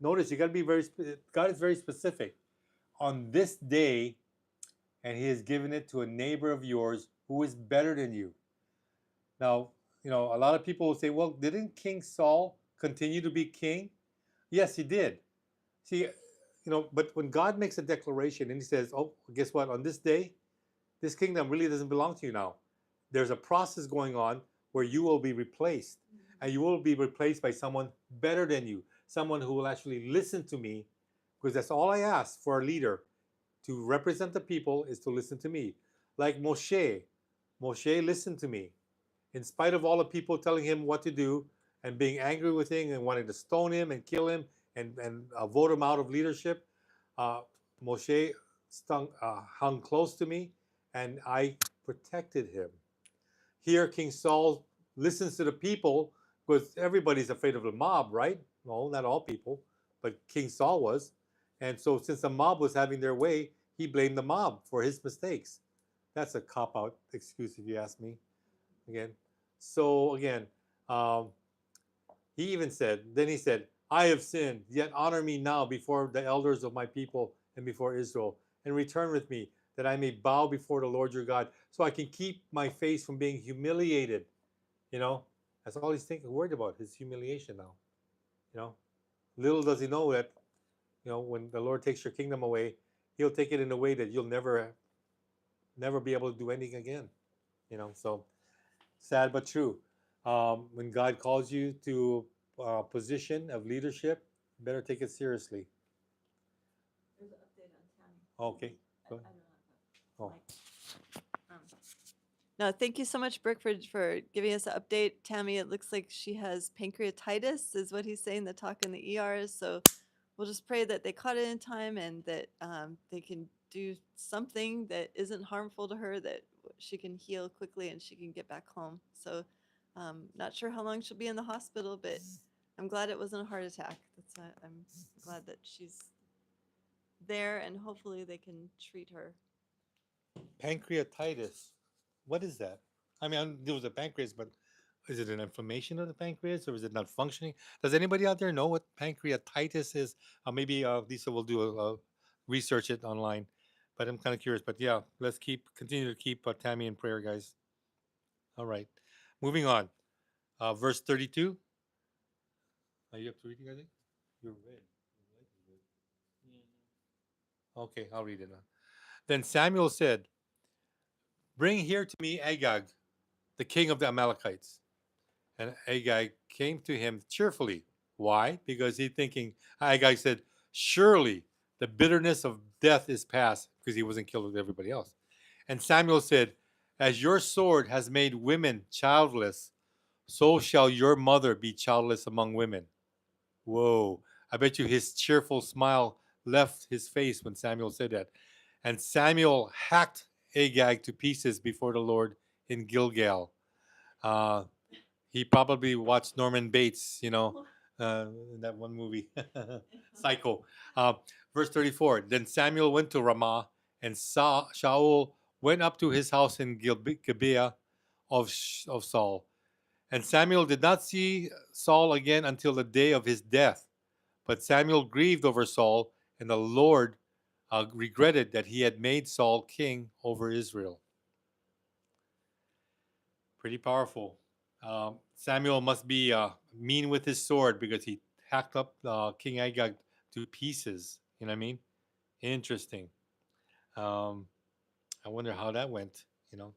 Notice you got to be God is very specific. On this day, and He has given it to a neighbor of yours who is better than you. Now, a lot of people will say, "Well, didn't King Saul continue to be king?" Yes, he did. See, but when God makes a declaration and He says, "Oh, guess what? On this day, this kingdom really doesn't belong to you now. There's a process going on where you will be replaced, and you will be replaced by someone better than you, someone who will actually listen to me, because that's all I ask for a leader to represent the people is to listen to me. Like Moshe listened to me. In spite of all the people telling him what to do and being angry with him and wanting to stone him and kill him and vote him out of leadership, Moshe hung close to me and I protected him. Here, King Saul listens to the people because everybody's afraid of the mob, right? No, not all people, but King Saul was. And so, since the mob was having their way, he blamed the mob for his mistakes. That's a cop-out excuse, if you ask me. Again, so again, he said, "I have sinned. Yet honor me now before the elders of my people and before Israel, and return with me, that I may bow before the Lord your God, so I can keep my face from being humiliated." That's all he's worried about, his humiliation now. Little does he know that, when the Lord takes your kingdom away, He'll take it in a way that you'll never be able to do anything again. So sad but true. When God calls you to a position of leadership, you better take it seriously. There's an update on Tammy. Okay. Go ahead. Oh. No, thank you so much, Brooke, for giving us an update. Tammy, it looks like she has pancreatitis, is what he's saying, the talk in the ER is. So we'll just pray that they caught it in time and that they can do something that isn't harmful to her, that she can heal quickly and she can get back home. So not sure how long she'll be in the hospital, but I'm glad it wasn't a heart attack. I'm glad that she's there and hopefully they can treat her. Pancreatitis. What is that? I mean, I knew it was a pancreas, but is it an inflammation of the pancreas or is it not functioning? Does anybody out there know what pancreatitis is? Maybe Lisa will do a research it online, but I'm kind of curious. But yeah, let's continue to keep Tammy in prayer, guys. All right, moving on. Verse 32. Are you up to reading? I think you're red. Okay, I'll read it now. Then Samuel said, "Bring here to me Agag, the king of the Amalekites." And Agag came to him cheerfully. Why? Because Agag said, "Surely the bitterness of death is past," because he wasn't killed with everybody else. And Samuel said, "As your sword has made women childless, so shall your mother be childless among women." Whoa. I bet you his cheerful smile left his face when Samuel said that. And Samuel hacked Agag to pieces before the Lord in Gilgal. He probably watched Norman Bates, in that one movie, Psycho. Uh, verse 34. Then Samuel went to Ramah, and Shaul went up to his house in Gibeah of Saul. And Samuel did not see Saul again until the day of his death. But Samuel grieved over Saul, and the Lord regretted that he had made Saul king over Israel. Pretty powerful. Samuel must be mean with his sword because he hacked up King Agag to pieces. You know what I mean? Interesting. Um, I wonder how that went. You know.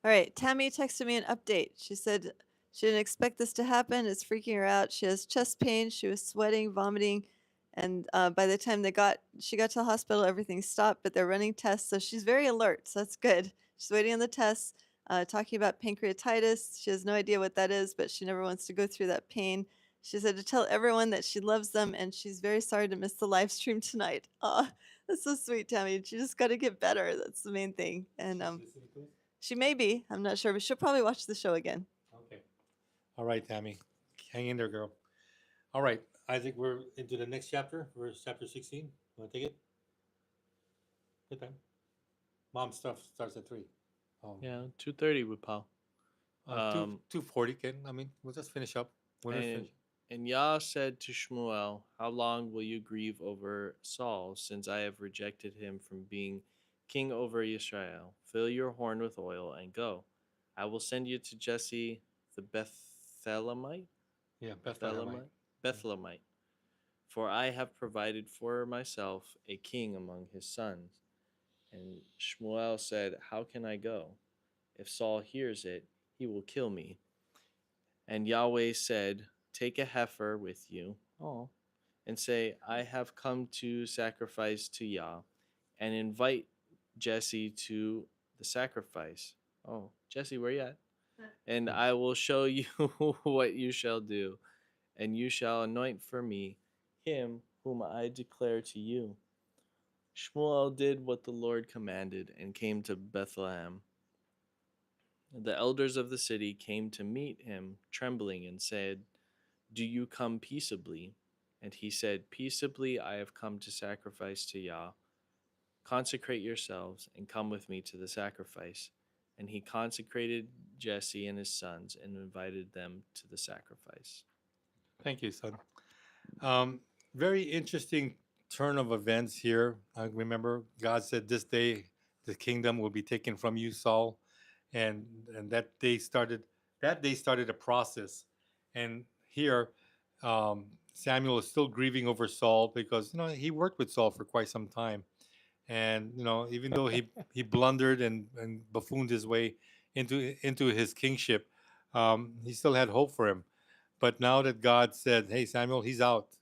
All right, Tammy texted me an update. She said she didn't expect this to happen. It's freaking her out. She has chest pain. She was sweating, vomiting, and by the time she got to the hospital, everything stopped. But they're running tests, so she's very alert. So that's good. She's waiting on the tests. Talking about pancreatitis. She has no idea what that is, but she never wants to go through that pain. She said to tell everyone that she loves them, and she's very sorry to miss the live stream tonight. Oh, that's so sweet, Tammy. She just got to get better. That's the main thing. And she may be. I'm not sure, but she'll probably watch the show again. Okay. All right, Tammy. Hang in there, girl. All right, Isaac, we're into the next chapter. We're chapter 16. Want to take it? Good time. Mom stuff starts at 3. Yeah, 2:30 with Paul. 2:40, Ken. I mean, we'll just finish up. When we And, finish. and Yah said to Shmuel, "How long will you grieve over Saul, since I have rejected him from being king over Israel? Fill your horn with oil and go. I will send you to Jesse the Bethlehemite, Yeah, Bethlehem. Bethlehemite, for I have provided for myself a king among his sons." And Shmuel said, "How can I go? If Saul hears it, he will kill me." And Yahweh said, "Take a heifer with you, and say, I have come to sacrifice to Yah, and invite Jesse to the sacrifice." Oh, Jesse, where you at? "And I will show you what you shall do, and you shall anoint for me him whom I declare to you." Shmuel did what the Lord commanded and came to Bethlehem. The elders of the city came to meet him, trembling, and said, "Do you come peaceably?" And he said, "Peaceably I have come to sacrifice to Yah. Consecrate yourselves and come with me to the sacrifice." And he consecrated Jesse and his sons and invited them to the sacrifice. Thank you, son. Very interesting turn of events here. I remember God said, "This day the kingdom will be taken from you, Saul," and that day started a process. And here, Samuel is still grieving over Saul because he worked with Saul for quite some time, and even though he blundered and buffooned his way into his kingship, he still had hope for him. But now that God said, "Hey, Samuel, he's out,"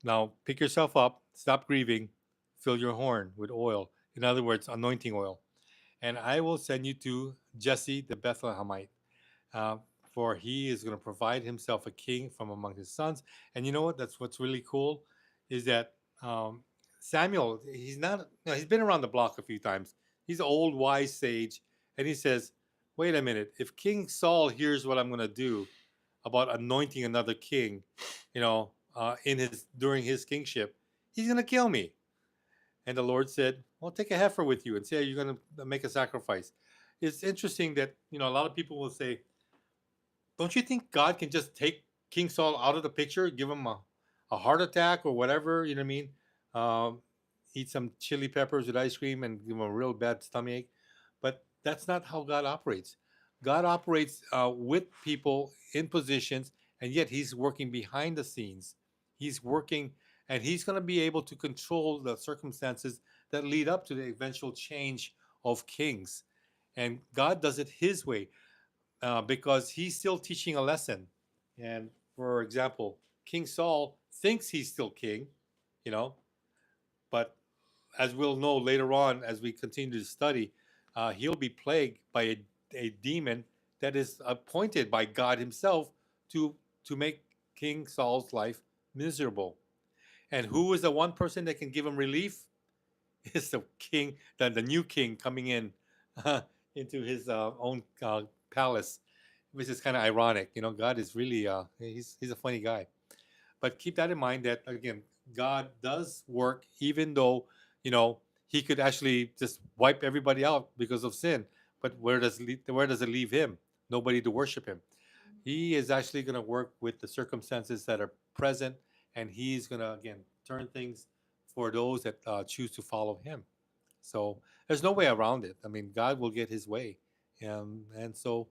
now pick yourself up, stop grieving, fill your horn with oil. In other words, anointing oil. "And I will send you to Jesse the Bethlehemite, uh, for he is going to provide himself a king from among his sons." And you know what? That's what's really cool, is that Samuel, he's not, he's been around the block a few times. He's an old wise sage, and he says, "Wait a minute. If King Saul hears what I'm going to do about anointing another king, during his kingship, he's going to kill me." And the Lord said, "Well, take a heifer with you and say you're going to make a sacrifice." It's interesting that a lot of people will say, "Don't you think God can just take King Saul out of the picture, give him a heart attack or whatever?" You know what I mean? Eat some chili peppers with ice cream and give him a real bad stomachache. But that's not how God operates. God operates with people in positions, and yet He's working behind the scenes. He's working, and He's going to be able to control the circumstances that lead up to the eventual change of kings. And God does it His way because He's still teaching a lesson. And for example, King Saul thinks he's still king, you know, but as we'll know later on as we continue to study, he'll be plagued by a demon that is appointed by God Himself to make King Saul's life miserable. And who is the one person that can give him relief? Is the king, the new king coming in into his own palace. which is kind of ironic. God is really he's a funny guy. But keep that in mind that again, God does work even though you know he could actually just wipe everybody out because of sin. But where does it leave him? Nobody to worship him. He is actually going to work with the circumstances that are present, and he's going to again turn things for those that choose to follow him. So there's no way around it. I mean, God will get his way. And so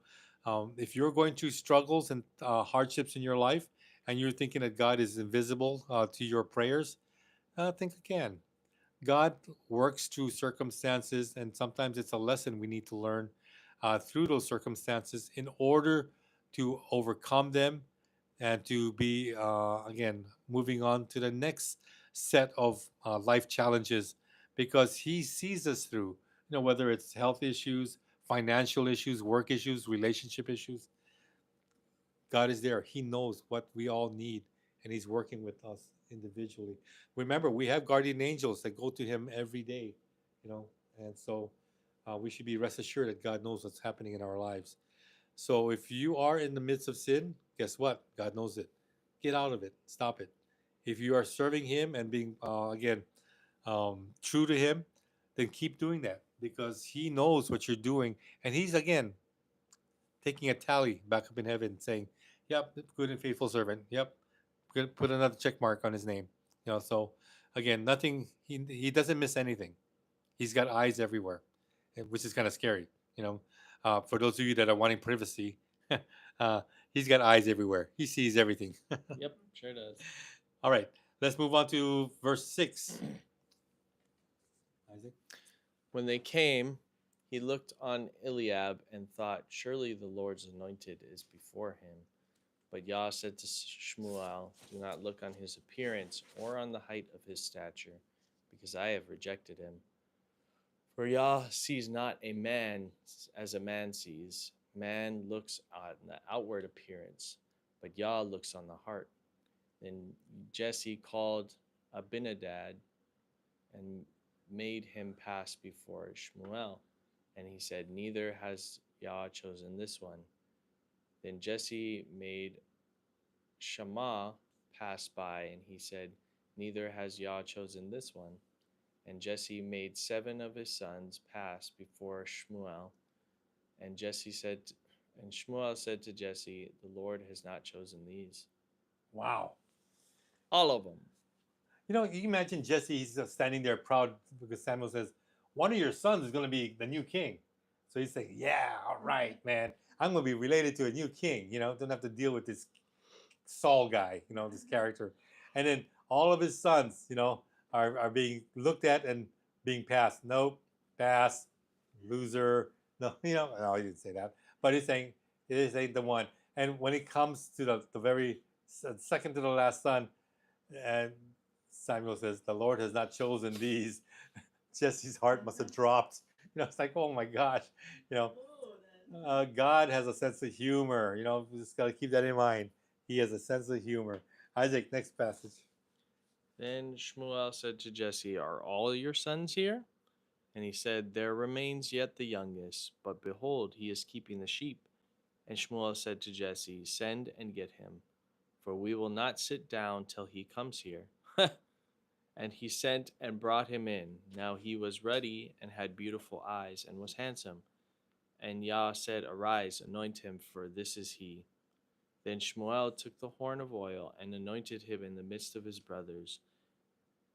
if you're going through struggles and hardships in your life and you're thinking that God is invisible to your prayers, think again. God works through circumstances, and sometimes it's a lesson we need to learn through those circumstances in order to overcome them and to be, again, moving on to the next set of life challenges because He sees us through, whether it's health issues, financial issues, work issues, relationship issues. God is there. He knows what we all need, and He's working with us individually. Remember, we have guardian angels that go to Him every day, you know, and so we should be rest assured that God knows what's happening in our lives. So if you are in the midst of sin, guess what? God knows it. Get out of it. Stop it. If you are serving Him and being, again, true to Him, then keep doing that because He knows what you're doing. And He's, again, taking a tally back up in heaven saying, yep, good and faithful servant. Yep, put another check mark on his name. So again, nothing, he doesn't miss anything. He's got eyes everywhere, which is kind of scary. For those of you that are wanting privacy, uh, he's got eyes everywhere. He sees everything. Yep, sure does. All right, let's move on to verse 6. Isaac? When they came, he looked on Eliab and thought, surely the Lord's anointed is before him. But Yah said to Shmuel, do not look on his appearance or on the height of his stature, because I have rejected him. For Yah sees not a man as a man sees. Man looks on the outward appearance, but Yah looks on the heart. Then Jesse called Abinadab and made him pass before Shmuel. And he said, neither has Yah chosen this one. Then Jesse made Shammah pass by, and he said, neither has Yah chosen this one. And Jesse made 7 of his sons pass before Shmuel. And Shmuel said to Jesse, the Lord has not chosen these. Wow. All of them. You imagine Jesse, he's standing there proud because Samuel says, one of your sons is going to be the new king. So he's saying, yeah, all right, man. I'm going to be related to a new king. Don't have to deal with this Saul guy, this character. And then all of his sons, are being looked at and being passed. Nope, pass, loser. No, no, he didn't say that. But he's saying, it ain't the one. And when it comes to the very second to the last son, and Samuel says, the Lord has not chosen these. Jesse's heart must have dropped. It's like, oh my gosh, God has a sense of humor. We just got to keep that in mind. He has a sense of humor. Isaac, next passage. Then Shmuel said to Jesse, are all your sons here? And he said, there remains yet the youngest, but behold, he is keeping the sheep. And Shmuel said to Jesse, send and get him, for we will not sit down till he comes here. And he sent and brought him in. Now he was ruddy and had beautiful eyes and was handsome. And Yah said, arise, anoint him, for this is he. Then Shmuel took the horn of oil and anointed him in the midst of his brothers.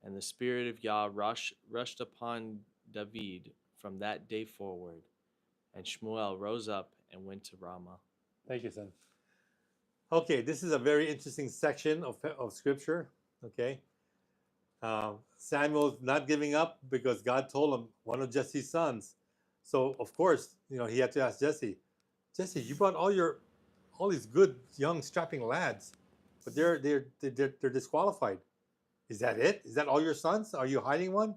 And the Spirit of Yah rushed upon David from that day forward. And Shmuel rose up and went to Ramah. Thank you, son. Okay, this is a very interesting section of scripture. Okay. Samuel's not giving up because God told him one of Jesse's sons. So of course, he had to ask Jesse, you brought all these good young strapping lads, but they're disqualified. Is that it? Is that all your sons? Are you hiding one?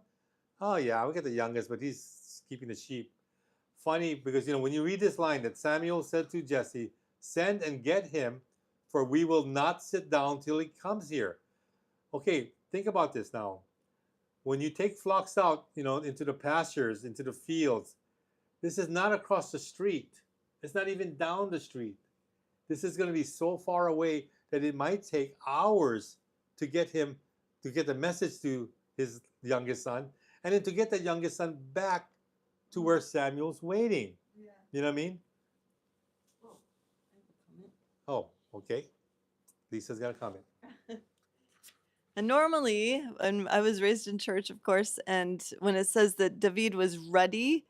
Oh yeah, we got the youngest, but he's keeping the sheep. Funny because when you read this line that Samuel said to Jesse, send and get him, for we will not sit down till he comes here. Okay, think about this now. When you take flocks out, into the pastures, into the fields, this is not across the street. It's not even down the street. This is going to be so far away that it might take hours to get the message to his youngest son, and then to get the youngest son back to where Samuel's waiting. Yeah. You know what I mean? Oh, I have a comment. Oh, okay. Lisa's got a comment. And normally, and I was raised in church, of course, and when it says that David was ruddy,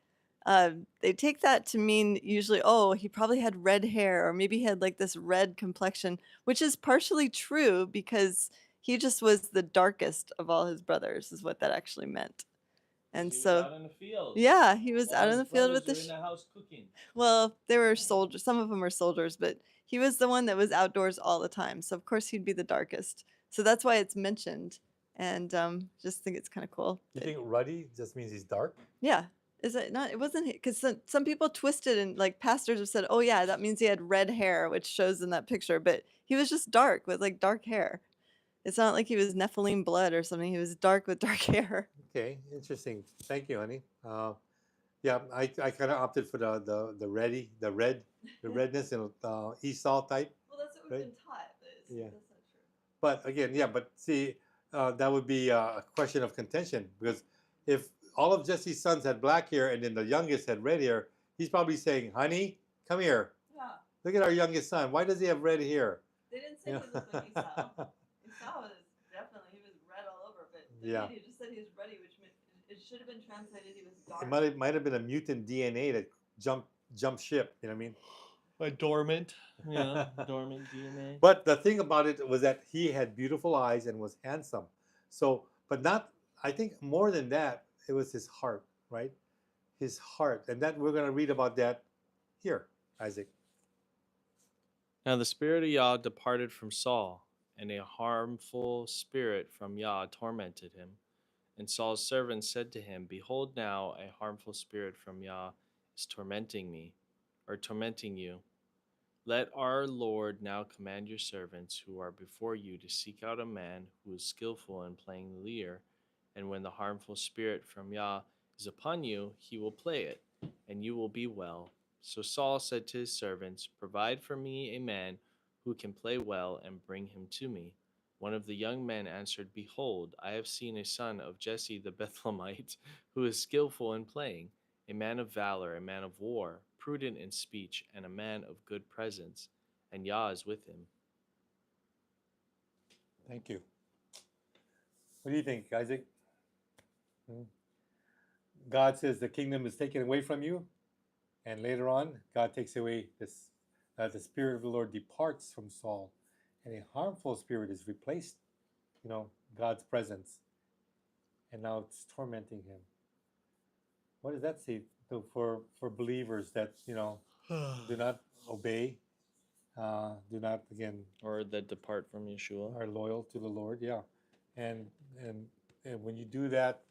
they take that to mean usually, oh, he probably had red hair, or maybe he had like this red complexion, which is partially true because he just was the darkest of all his brothers, is what that actually meant. And He was so, out in the field. yeah, he was All out in his the field with brothers the. were in the house cooking. Well, they were soldiers. Some of them were soldiers, but he was the one that was outdoors all the time. So of course he'd be the darkest. So that's why it's mentioned, and just think it's kind of cool. You think ruddy just means he's dark? Yeah, is it not? It wasn't because some people twisted and like pastors have said, oh yeah, that means he had red hair, which shows in that picture. But he was just dark with like dark hair. It's not like he was Nephilim blood or something. He was dark with dark hair. Okay, interesting. Thank you, honey. Yeah, I kind of opted for the redness, Esau type. Well, that's what we've been taught. But Yeah. that's not true. But again, yeah, but see, that would be a question of contention, because if all of Jesse's sons had black hair and then the youngest had red hair, he's probably saying, "Honey, come here. Yeah, Look at our youngest son. Why does he have red hair?" they didn't say You he looked like know? Esau. Esau was definitely, he was red all over, but Yeah. he just said he was ruddy, which meant it should have been translated he was dark. It might have been a mutant DNA that jumped ship. You know what I mean? A dormant, yeah, dormant DNA. But the thing about it was that he had beautiful eyes and was handsome. So, but not, I think more than that, it was his heart, right? His heart. And that we're going to read about that here, Isaac. Now the spirit of Yah departed from Saul, and a harmful spirit from Yah tormented him. And Saul's servants said to him, Behold, now a harmful spirit from Yah is tormenting you. Let our Lord now command your servants who are before you to seek out a man who is skillful in playing the lyre, and when the harmful spirit from Yah is upon you, he will play it, and you will be well. So Saul said to his servants, Provide for me a man who can play well, and bring him to me. One of the young men answered, Behold, I have seen a son of Jesse the Bethlehemite, who is skillful in playing, a man of valor, a man of war, prudent in speech, and a man of good presence, and Yah is with him. Thank you. What do you think, Isaac? God says the kingdom is taken away from you, and later on, God takes away this. The spirit of the Lord departs from Saul, and a harmful spirit is replaced. God's presence, and now it's tormenting him. What does that say for believers that do not obey, do not again Or that depart from Yeshua. are loyal to the Lord? Yeah, and when you do that,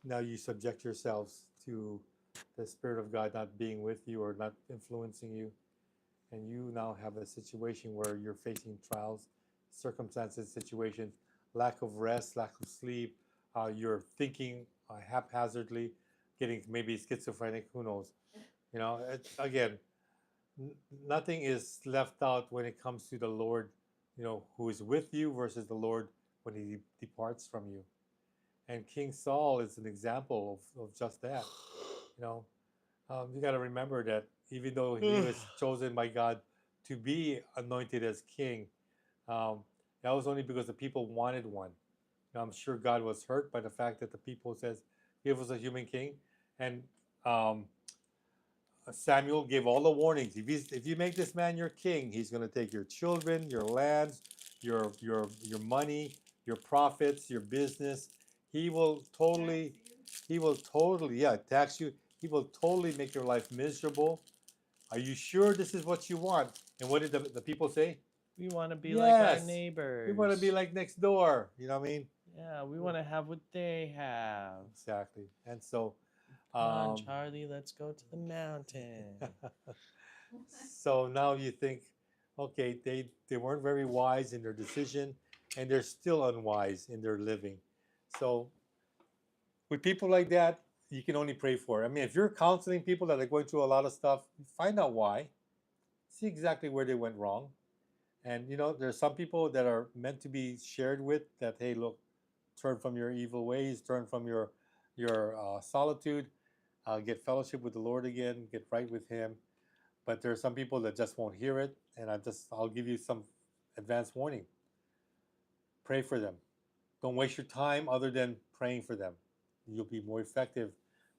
now you subject yourselves to the Spirit of God not being with you or not influencing you, and you now have a situation where you're facing trials, circumstances, situations, lack of rest, lack of sleep. You're thinking haphazardly, getting maybe schizophrenic. Who knows? Again, nothing is left out when it comes to the Lord, who is with you versus the Lord when he departs from you. And King Saul is an example of just that. You got to remember that even though he was chosen by God to be anointed as king, that was only because the people wanted one. I'm sure God was hurt by the fact that the people says, "Give us a human king," and Samuel gave all the warnings. If you make this man your king, he's going to take your children, your lands, your money, your profits, your business. He will totally, tax you. He will totally make your life miserable. Are you sure this is what you want? And what did the people say? We want to be like our Yes. neighbors. We want to be like next door. You know what I mean? Yeah, we want to have what they have. Exactly. And so, Come on, Charlie, let's go to the mountain. so now you think, okay, they weren't very wise in their decision, and they're still unwise in their living. So with people like that, you can only pray for. I mean, if you're counseling people that are going through a lot of stuff, find out why. see exactly where they went wrong. And there's some people that are meant to be shared with that, hey, look, turn from your evil ways, turn from your solitude, get fellowship with the Lord again, get right with Him. But there are some people that just won't hear it, and I'll give you some advance warning. Pray for them. Don't waste your time other than praying for them. You'll be more effective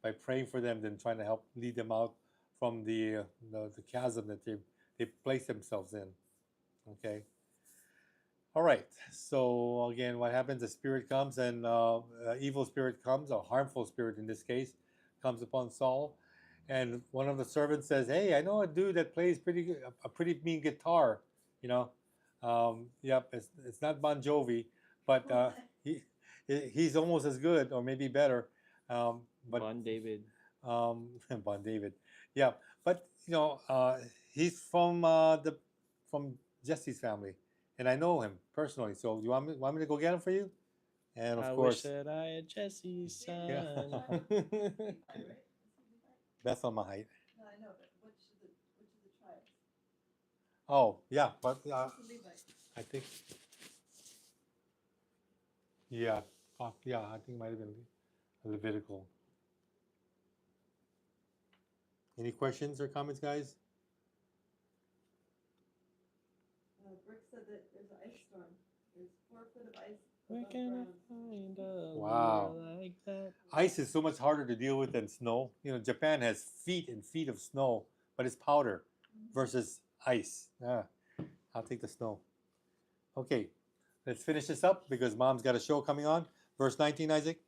by praying for them than trying to help lead them out from the chasm that they place themselves in. Okay. All right. So again, what happens? The spirit comes, and evil spirit comes, a harmful spirit in this case, comes upon Saul, and one of the servants says, "Hey, I know a dude that plays a pretty mean guitar. You know, yep, it's not Bon Jovi, but he he's almost as good, or maybe better. But Bon David. Bon David, yeah, but he's from Jesse's family, and I know him personally. So you want me to go get him for you? And of I wish course, that I had Jesse's yeah, son. Bethlehemite. No, I know, but which of the tribes? Oh yeah, but It's a Levite. I think yeah, yeah, I think it might have been Levitical. Any questions or comments, guys? Brooke said that there's an ice storm. There's 4 foot of ice Where above can ground. I find a Wow. girl like that? Ice is so much harder to deal with than snow. Japan has feet and feet of snow, but it's powder versus ice. Yeah, I'll take the snow. Okay, let's finish this up because Mom's got a show coming on. Verse 19, Isaac.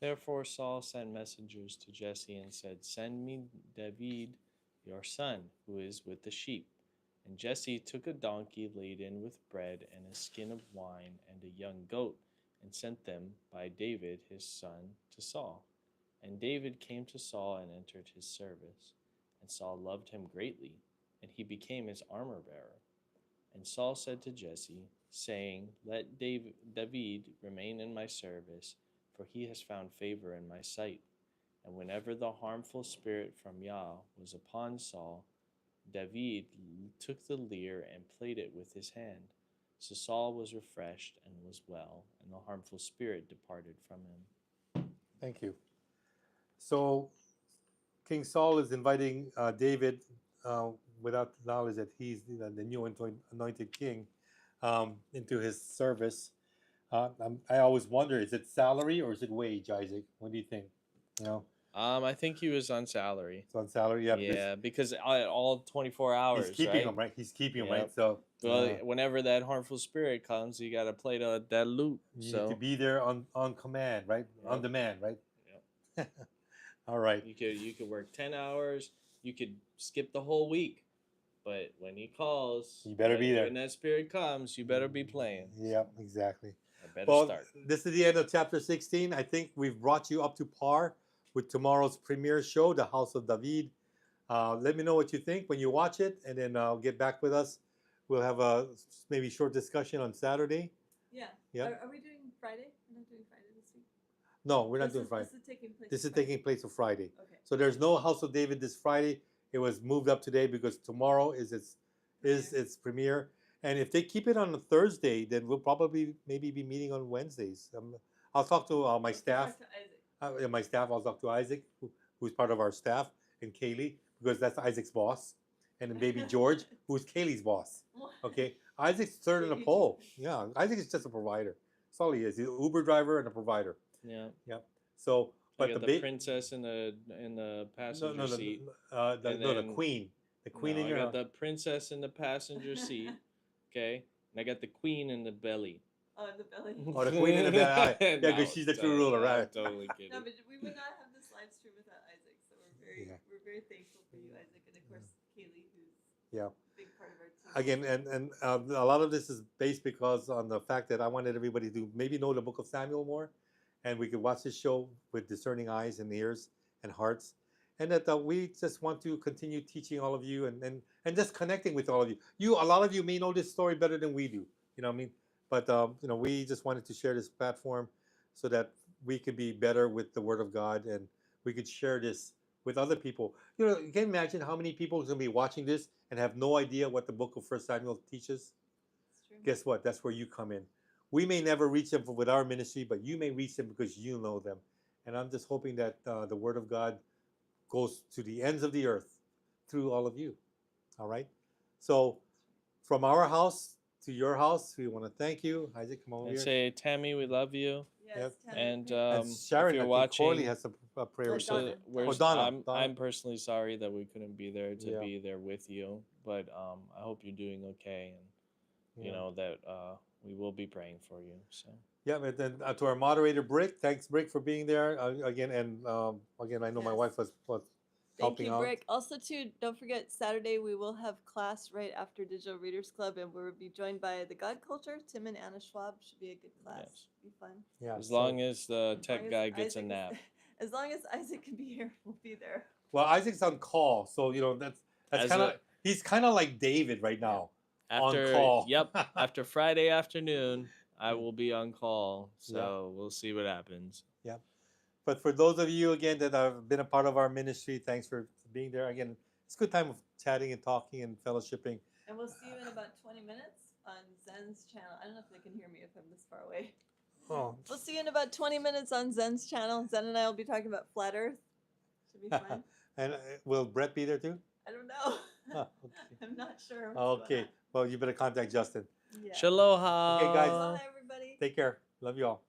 Therefore Saul sent messengers to Jesse and said, "Send me David, your son, who is with the sheep." And Jesse took a donkey laden with bread and a skin of wine and a young goat, and sent them by David his son to Saul. And David came to Saul and entered his service. And Saul loved him greatly, and he became his armor bearer. And Saul said to Jesse, saying, "Let David remain in my service, for he has found favor in my sight." And whenever the harmful spirit from Yah was upon Saul, David took the lyre and played it with his hand. So Saul was refreshed and was well, and the harmful spirit departed from him. Thank you. So King Saul is inviting David, without the knowledge that he's the new anointed king, into his service. I always wonder, is it salary or is it wage, Isaac? What do you think? I think he was on salary. It's on salary. Yeah. Yeah, because all 24 hours, He's keeping right? him, right? He's keeping him, Yep. right? So Well, whenever that harmful spirit comes, you got to play that lute. you So need to be there on command, right? On Yep. demand, right? Yep. All right. you could work 10 hours. You could skip the whole week, but when he calls, You better be there. When that spirit comes, you better be playing. Yep, exactly. I better Well, start. this is the end of chapter 16. I think we've brought you up to par with tomorrow's premiere show, The House of David. Let me know what you think when you watch it, and then get back with us. We'll have a maybe short discussion on Saturday. Yeah. Yep. Are we doing Friday? We're not doing Friday this week. No, we're not doing Friday. This is taking place. This is Friday. taking place on Friday. Okay. So there's no House of David this Friday. It was moved up today because tomorrow is its premiere. And if they keep it on a Thursday, then we'll probably maybe be meeting on Wednesdays. I'll talk to my staff. Talk to Isaac. My staff. I'll talk to Isaac, who's part of our staff, and Kaylee, because that's Isaac's boss, and then baby George, who's Kaylee's boss. Okay, Isaac's third in the poll. Yeah, Isaac is just a provider. That's all he is. He's an Uber driver and a provider. Yeah. Yep. So, But but the princess in the passenger seat. the then- queen. The queen No, in I your got the princess in the passenger seat. Okay, and I got the queen in the belly. Oh, in the belly. Oh, the queen in the belly. Yeah, No, because she's the true totally- ruler, I'm right? Totally kidding. No, but we would not have this live stream without Isaac. So Yeah. we're very thankful for you, Isaac, and of course Kaylee, who's Yeah. a big part of our team. Again, and a lot of this is based because on the fact that I wanted everybody to maybe know the Book of Samuel more, and we could watch this show with discerning eyes and ears and hearts, and that we just want to continue teaching all of you and just connecting with all of you. A lot of you may know this story better than we do. You know what I mean? But we just wanted to share this platform so that we could be better with the Word of God, and we could share this with other people. You can imagine how many people are going to be watching this and have no idea what the book of First Samuel teaches. It's true. Guess what? That's where you come in. We may never reach them with our ministry, but you may reach them because you know them. And I'm just hoping that the word of God goes to the ends of the earth through all of you. All right? So from our house to your house, we want to thank you. Isaac, come over And here. say, Tammy, we love you. Yes, Yep. Tammy, And And thanks. Sharon, if you're I think Corley watching, has a prayer Oh, request. Donna. we're, Oh, Donna, I'm Donna. personally sorry that we couldn't be there to Yeah. be there with you, but I hope you're doing okay, and you Yeah. know that we will be praying for you. So Yeah, and then to our moderator, Brick. Thanks, Brick, for being there again. And again, I know my Yes. wife was Thank helping you, out. Brick. Also, too, don't forget Saturday we will have class right after Digital Readers Club, and we'll be joined by the God Culture. Tim and Anna Schwab should be a good class. Yes. Be fun. Yeah, as so- long as the As tech long as guy gets a Isaac is- nap. As long as Isaac can be here, we'll be there. Well, Isaac's on call, so that's As kind of a- he's kind of like David right now. After call. yep, after Friday afternoon, I will be on call. So we'll see what happens. But for those of you again that have been a part of our ministry, thanks for being there. Again, it's a good time of chatting and talking and fellowshipping. And we'll see you in about 20 minutes on Zen's channel. I don't know if they can hear me if I'm this far away. Oh, We'll see you in about 20 minutes on Zen's channel. Zen and I will be talking about flat Earth. Should be fun. and will Brett be there too? I don't know. Oh, okay. I'm not sure. what's going Okay. on. Well, you better contact Justin. Yeah. Shaloha. Okay, guys. Bye, everybody. Take care. Love you all.